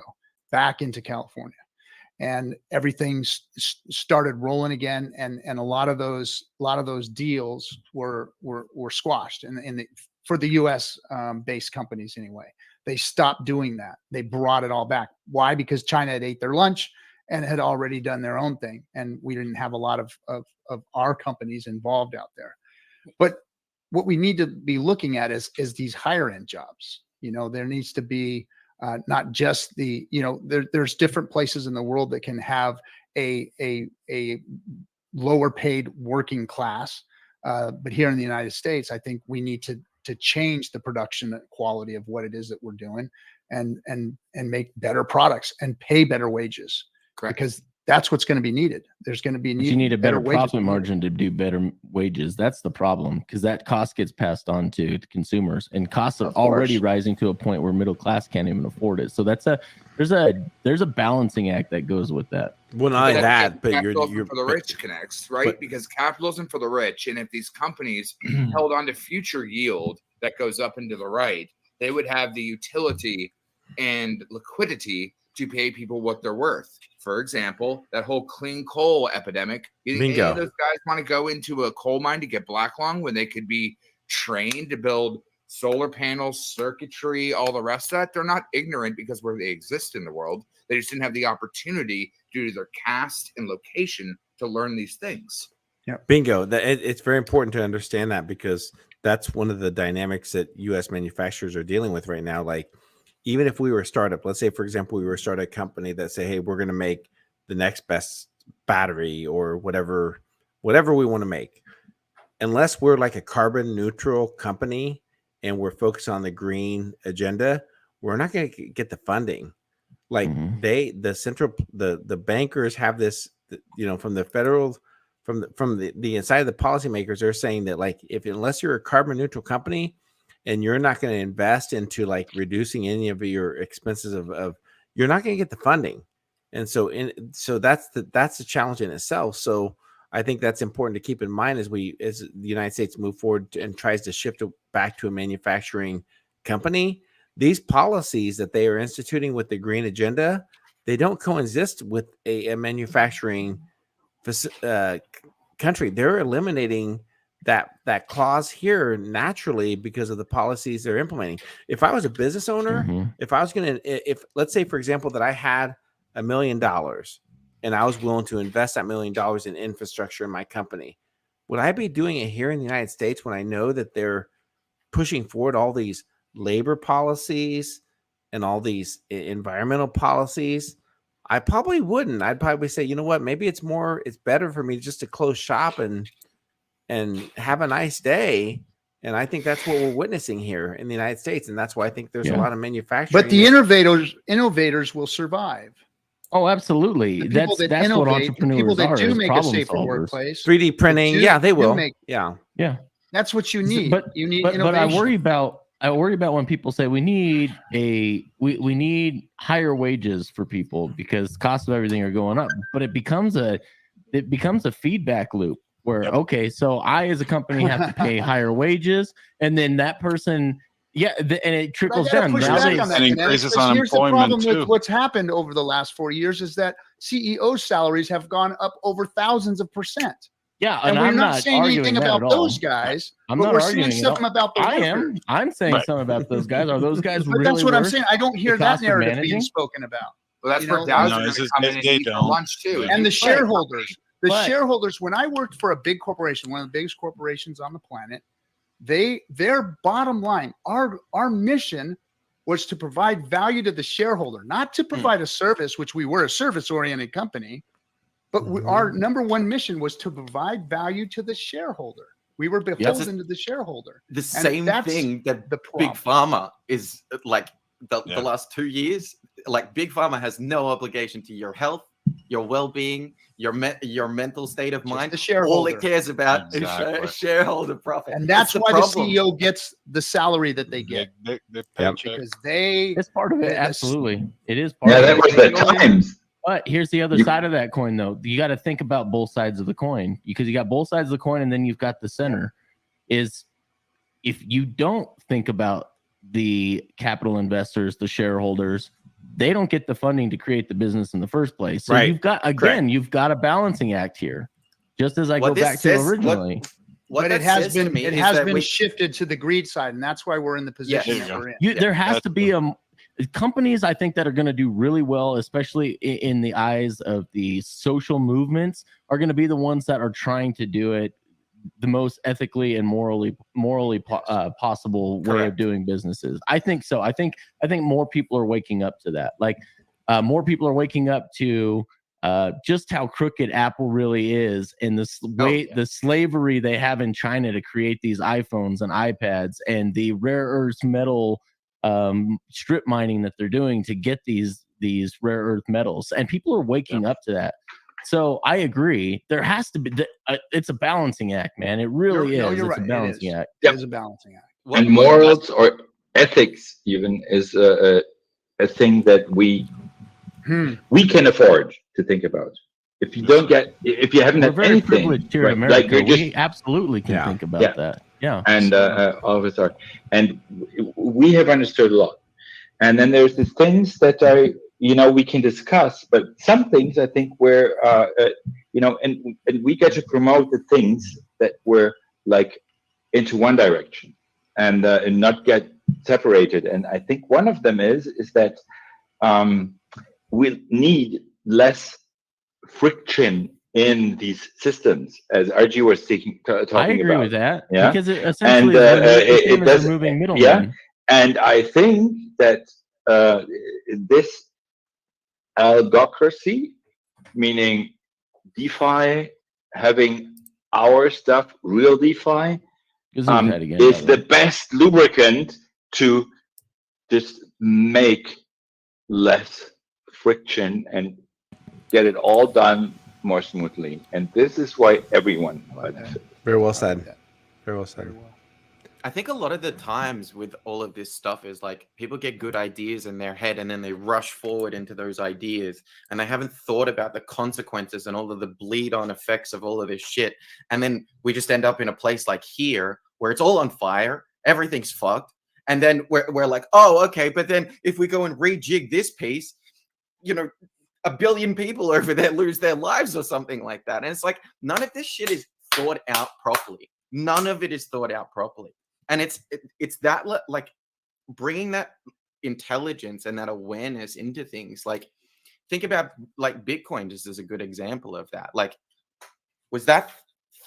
back into California. And everything started rolling again. And a lot of those deals were squashed for the US based companies anyway. They stopped doing that. They brought it all back. Why? Because China had ate their lunch and had already done their own thing. And we didn't have a lot of our companies involved out there. But what we need to be looking at is these higher end jobs. There needs to be not just there's different places in the world that can have a lower paid working class. But here in the United States, I think we need to change the production quality of what it is that we're doing and make better products and pay better wages. Correct. Because that's what's going to be needed. There's going to be you need a better profit margin to do better wages. That's the problem, because that cost gets passed on to consumers, and costs are already rising to a point where middle class can't even afford it. So there's a balancing act that goes with that. Well, not that, but you're for the rich connects, right? Because capitalism for the rich, and if these companies held on to future yield that goes up into the right, they would have the utility and liquidity to pay people what they're worth. For example, that whole clean coal epidemic. Any of those guys want to go into a coal mine to get black lung when they could be trained to build solar panels, circuitry, all the rest of that? They're not ignorant because where they exist in the world. They just didn't have the opportunity due to their caste and location to learn these things. Yeah, bingo. It's very important to understand that, because that's one of the dynamics that U.S. manufacturers are dealing with right now. Like, even if we were a startup, let's say, for example, we were to start a company that say, hey, we're going to make the next best battery or whatever we want to make. Unless we're like a carbon neutral company and we're focused on the green agenda, we're not going to get the funding. Like the bankers have this, from the federal, from the inside of the policymakers, they're saying that, like, unless you're a carbon neutral company and you're not going to invest into like reducing any of your expenses of you're not going to get the funding. And so that's the challenge in itself. So I think that's important to keep in mind as the United States move forward and tries to shift back to a manufacturing company. These policies that they are instituting with the green agenda, they don't coexist with a manufacturing country. They're eliminating that clause here naturally because of the policies they're implementing. If I was a business owner, if let's say, for example, that I had $1 million and I was willing to invest that $1 million in infrastructure in my company, would I be doing it here in the United States when I know that they're pushing forward all these labor policies and all these environmental policies, I probably wouldn't. I'd probably say, you know what, maybe it's better for me just to close shop and have a nice day. And I think that's what we're witnessing here in the United States. And that's why I think there's a lot of manufacturing. But the innovators will survive. Oh, absolutely. That's what entrepreneurs people that are. do make a problem safer solvers. workplace. 3D printing, they will. Yeah. That's what you need. But you need but I worry about when people say we need higher wages for people because costs of everything are going up. But it becomes a feedback loop where okay, so I as a company have to pay higher wages, and then that person. Yeah, and it trickles down. And increases unemployment here's the problem too. with what's happened over the last 4 years is that CEO salaries have gone up over thousands of %. Yeah, and we're not saying anything about those guys. But we're saying something about the workers. I'm saying something about those guys. Are those guys really? That's what I'm saying. I don't hear that narrative being spoken about. Well, that's where DAOs are going to come in and eat for lunch too. And the shareholders. The shareholders. When I worked for a big corporation, one of the biggest corporations on the planet. Their bottom line, our mission was to provide value to the shareholder, not to provide a service, which we were a service-oriented company, but our number one mission was to provide value to the shareholder. We were beholden to the shareholder. The same thing that Big Pharma is like the last 2 years. Like Big Pharma has no obligation to your health, your well-being, your mental state of mind. All it cares about is shareholder profit. And that's why the CEO gets the salary that they get. Because it's part of it. Absolutely. It is part of it. Yeah, that was the times. But here's the other side of that coin, though. You got to think about both sides of the coin because you got both sides of the coin and then you've got the center. Is if you don't think about the capital investors, the shareholders, they don't get the funding to create the business in the first place. So you've got, you've got a balancing act here. Just as I go back to originally. But it has been shifted to the greed side, and that's why we're in the position that we're in. There has to be companies, I think, that are going to do really well, especially in the eyes of the social movements, are going to be the ones that are trying to do it the most ethically and morally possible way of doing businesses. I think so. I think more people are waking up to that. Like more people are waking up to just how crooked Apple really is, and the slavery they have in China to create these iPhones and iPads, and the rare earth metal strip mining that they're doing to get these rare earth metals, and people are waking up to that. So I agree. There has to be. It's a balancing act, man. It really is. You're it's right. a balancing act. It is a balancing act. And morals or ethics even is a thing that we can afford to think about. If you don't get, if you haven't had anything, privileged here in America, we absolutely can think about that. Yeah. And all of us are, and we have understood a lot. And then there's these things that are, we can discuss, but some things I think where, and we get to promote the things that were like into one direction and not get separated. And I think one of them is that we need less friction in these systems, as RG was talking about. I agree with that. Yeah, because it essentially it does removing middlemen. Yeah, and I think that this algocracy, meaning DeFi, having our stuff, real DeFi, is the best lubricant to just make less friction and get it all done more smoothly. And this is why everyone benefits. Very well said. Very well said. I think a lot of the times with all of this stuff is like people get good ideas in their head and then they rush forward into those ideas and they haven't thought about the consequences and all of the bleed on effects of all of this shit. And then we just end up in a place like here where it's all on fire, everything's fucked. And then we're like, oh, okay. But then if we go and rejig this piece, 1 billion people over there lose their lives or something like that. And it's like, none of this shit is thought out properly. None of it is thought out properly. And it's that like bringing that intelligence and that awareness into things. Like think about like Bitcoin just as a good example of that. Like, was that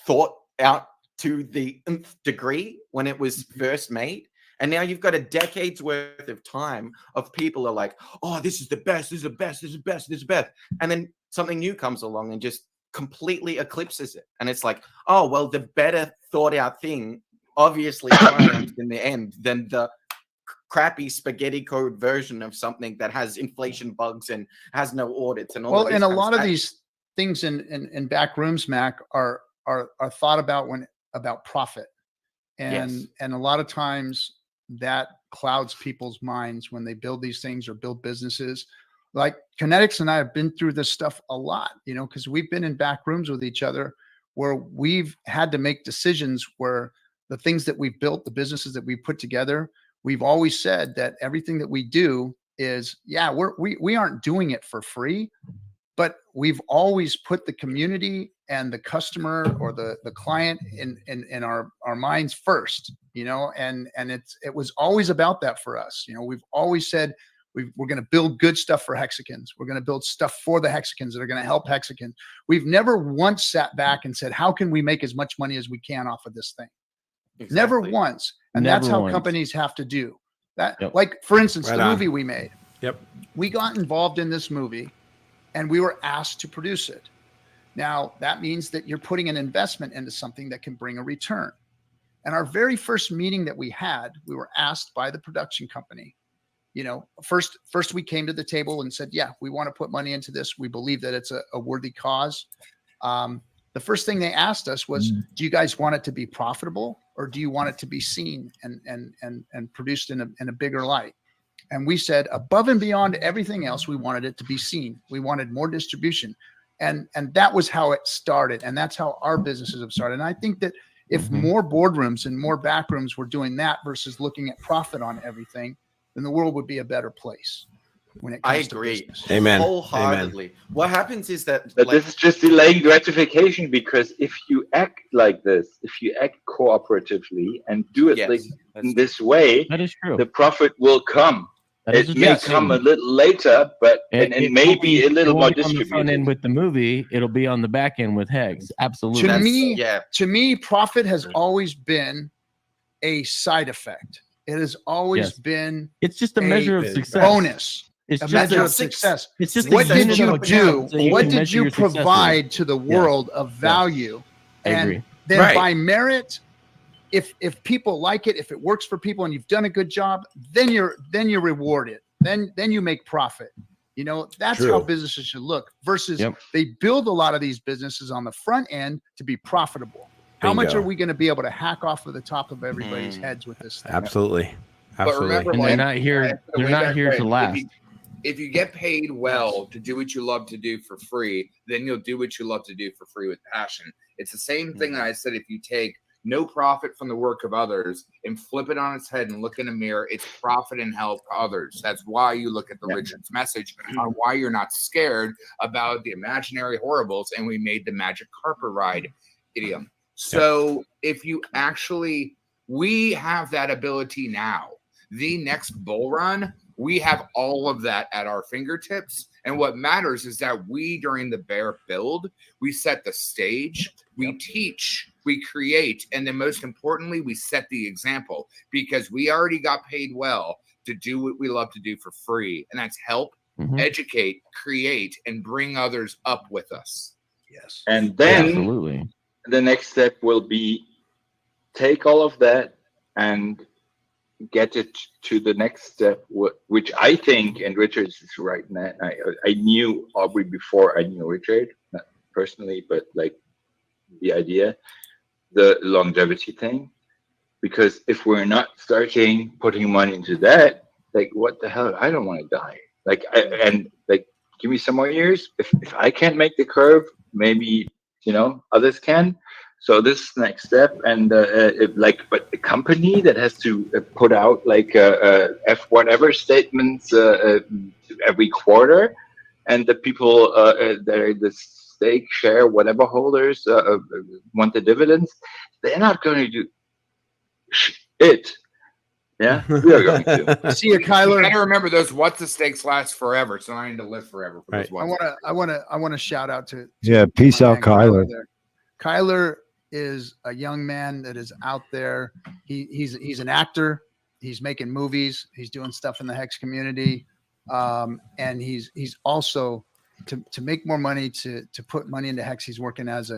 thought out to the nth degree when it was first made. And now you've got a decade's worth of time of people are like, oh, this is the best, this is the best, this is the best, this is the best. And then something new comes along and just completely eclipses it. And it's like, oh, well, the better thought out thing obviously triumphs in the end than the crappy spaghetti code version of something that has inflation bugs and has no audits and all. Well, and a lot of these things in back rooms, Mac, are thought about about profit. And a lot of times that clouds people's minds when they build these things or build businesses. Like KNTX and I have been through this stuff a lot, because we've been in back rooms with each other where we've had to make decisions where the things that we've built, the businesses that we put together, we've always said that everything that we do is, we aren't doing it for free, but we've always put the community and the customer or the client in our minds first, and it was always about that for us. We've always said we're going to build good stuff for Hexicans. We're going to build stuff for the Hexicans that are going to help Hexicans. We've never once sat back and said, how can we make as much money as we can off of this thing? Exactly. Never once. And that's how companies have to do that. Yep. Like, for instance, the movie we made. Yep. We got involved in this movie and we were asked to produce it. Now, that means that you're putting an investment into something that can bring a return. And our very first meeting that we had, we were asked by the production company, first we came to the table and said, yeah, we want to put money into this. We believe that it's a worthy cause. The first thing they asked us was, do you guys want it to be profitable or do you want it to be seen and produced in a bigger light? And we said, above and beyond everything else, we wanted it to be seen. We wanted more distribution. And that was how it started. And that's how our businesses have started. And I think that if more boardrooms and more back rooms were doing that versus looking at profit on everything, then the world would be a better place. When it comes I agree. To business. Amen. Wholeheartedly. Amen. What happens is that this is just delaying gratification, because if you act like this, if you act cooperatively and do it in this way, that is true. The profit will come. It may come a little later, but it may be a little more distributed. On the front end with the movie, it'll be on the back end with Hex. Absolutely. To me, profit has always been a side effect. It has always been. It's just a measure of success. Bonus. It's a just measure of success. It's just what did you do? What did you provide to the world of value? And then by merit, if people like it, if it works for people and you've done a good job, then you're rewarded. Then you make profit. That's how businesses should look versus they build a lot of these businesses on the front end to be profitable. How much are we going to be able to hack off of the top of everybody's heads with this thing? Absolutely. But remember, and they're not here. They're not here to last. If you get paid well to do what you love to do for free, then you'll do what you love to do for free with passion. It's the same thing that I said. If you take no profit from the work of others and flip it on its head and look in a mirror, it's profit and help others. That's why you look at the Richard's message on why you're not scared about the imaginary horribles. And we made the magic carpet ride idiom. So if you we have that ability now. The next bull run, we have all of that at our fingertips. And what matters is that we, during the bear build, we set the stage, we teach, we create, and then most importantly, we set the example, because we already got paid well to do what we love to do for free. And that's help, educate, create, and bring others up with us. Yes. And then the next step will be take all of that and get it to the next step, which I think, and Richard is right now, I knew Aubrey before I knew Richard, not personally, but like the idea, the longevity thing. Because if we're not starting putting money into that, like, what the hell? I don't want to die. Give me some more years. If I can't make the curve, maybe, others can. So this is the next step, and but a company that has to put out whatever statements every quarter, and the people that are the stake share whatever holders want the dividends, they're not going to do it. Yeah, we are going to. See you, Kyler. You gotta remember those what's the stakes last forever, so I need to live forever. For those I want to shout out to peace out, Kyler. Kyler is a young man that is out there. He's an actor. He's making movies. He's doing stuff in the Hex community, and he's also to make more money to put money into Hex. He's working as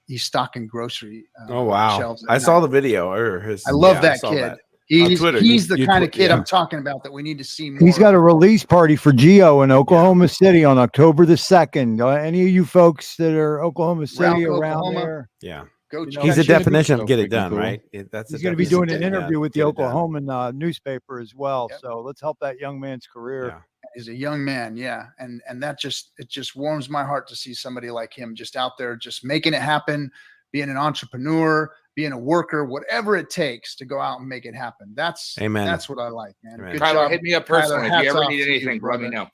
he's stocking grocery. Oh wow! Shelves at I saw night. the video. Or his. I love yeah, that saw kid. that. He's Twitter, he's you the kind of kid yeah. I'm talking about that we need to see more. He's got a release party for Geo in Oklahoma City on October the 2nd. Any of you folks that are Oklahoma City around Oklahoma. there, Yeah. Go You know, He's a that's gonna be definition so of get it freaking done, cool. right? That's he's a going to be definition doing an of yeah, interview with the get it done. Oklahoman newspaper as well. Yep. So let's help that young man's career. Yeah. He's a young man, yeah, and that it just warms my heart to see somebody like him just out there, just making it happen, being an entrepreneur, being a worker, whatever it takes to go out and make it happen. That's Amen. That's what I like, man. Amen. Good Tyler, job. hit me up Tyler, personally. If hats you ever off need to you, anything, let me brother. know.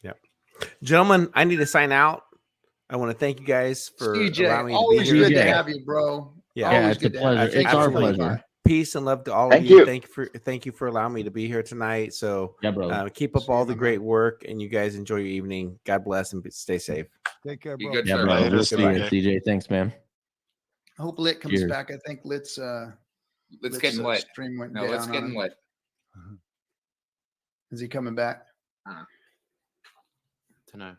Gentlemen, I need to sign out. I want to thank you guys for allowing CJ, me always to be here. good to CJ. have you, bro. Yeah. Yeah, Always it's a good to have you. pleasure. It's Thanks our for coming pleasure. by. Peace and love to all Thank of you. you. Thank you for allowing me to be here tonight. So Yeah, brother. keep up See you, all the my great work, and you guys enjoy your evening. God bless and stay safe. Take care, You bro. good, Yeah, sir? brother. Later, We'll see you, CJ. CJ. Thanks, man. I hope Lit comes Cheers. back. I think Lit's Let's get him lit. stream went No, down let's get on him lit. Is he coming back? To know.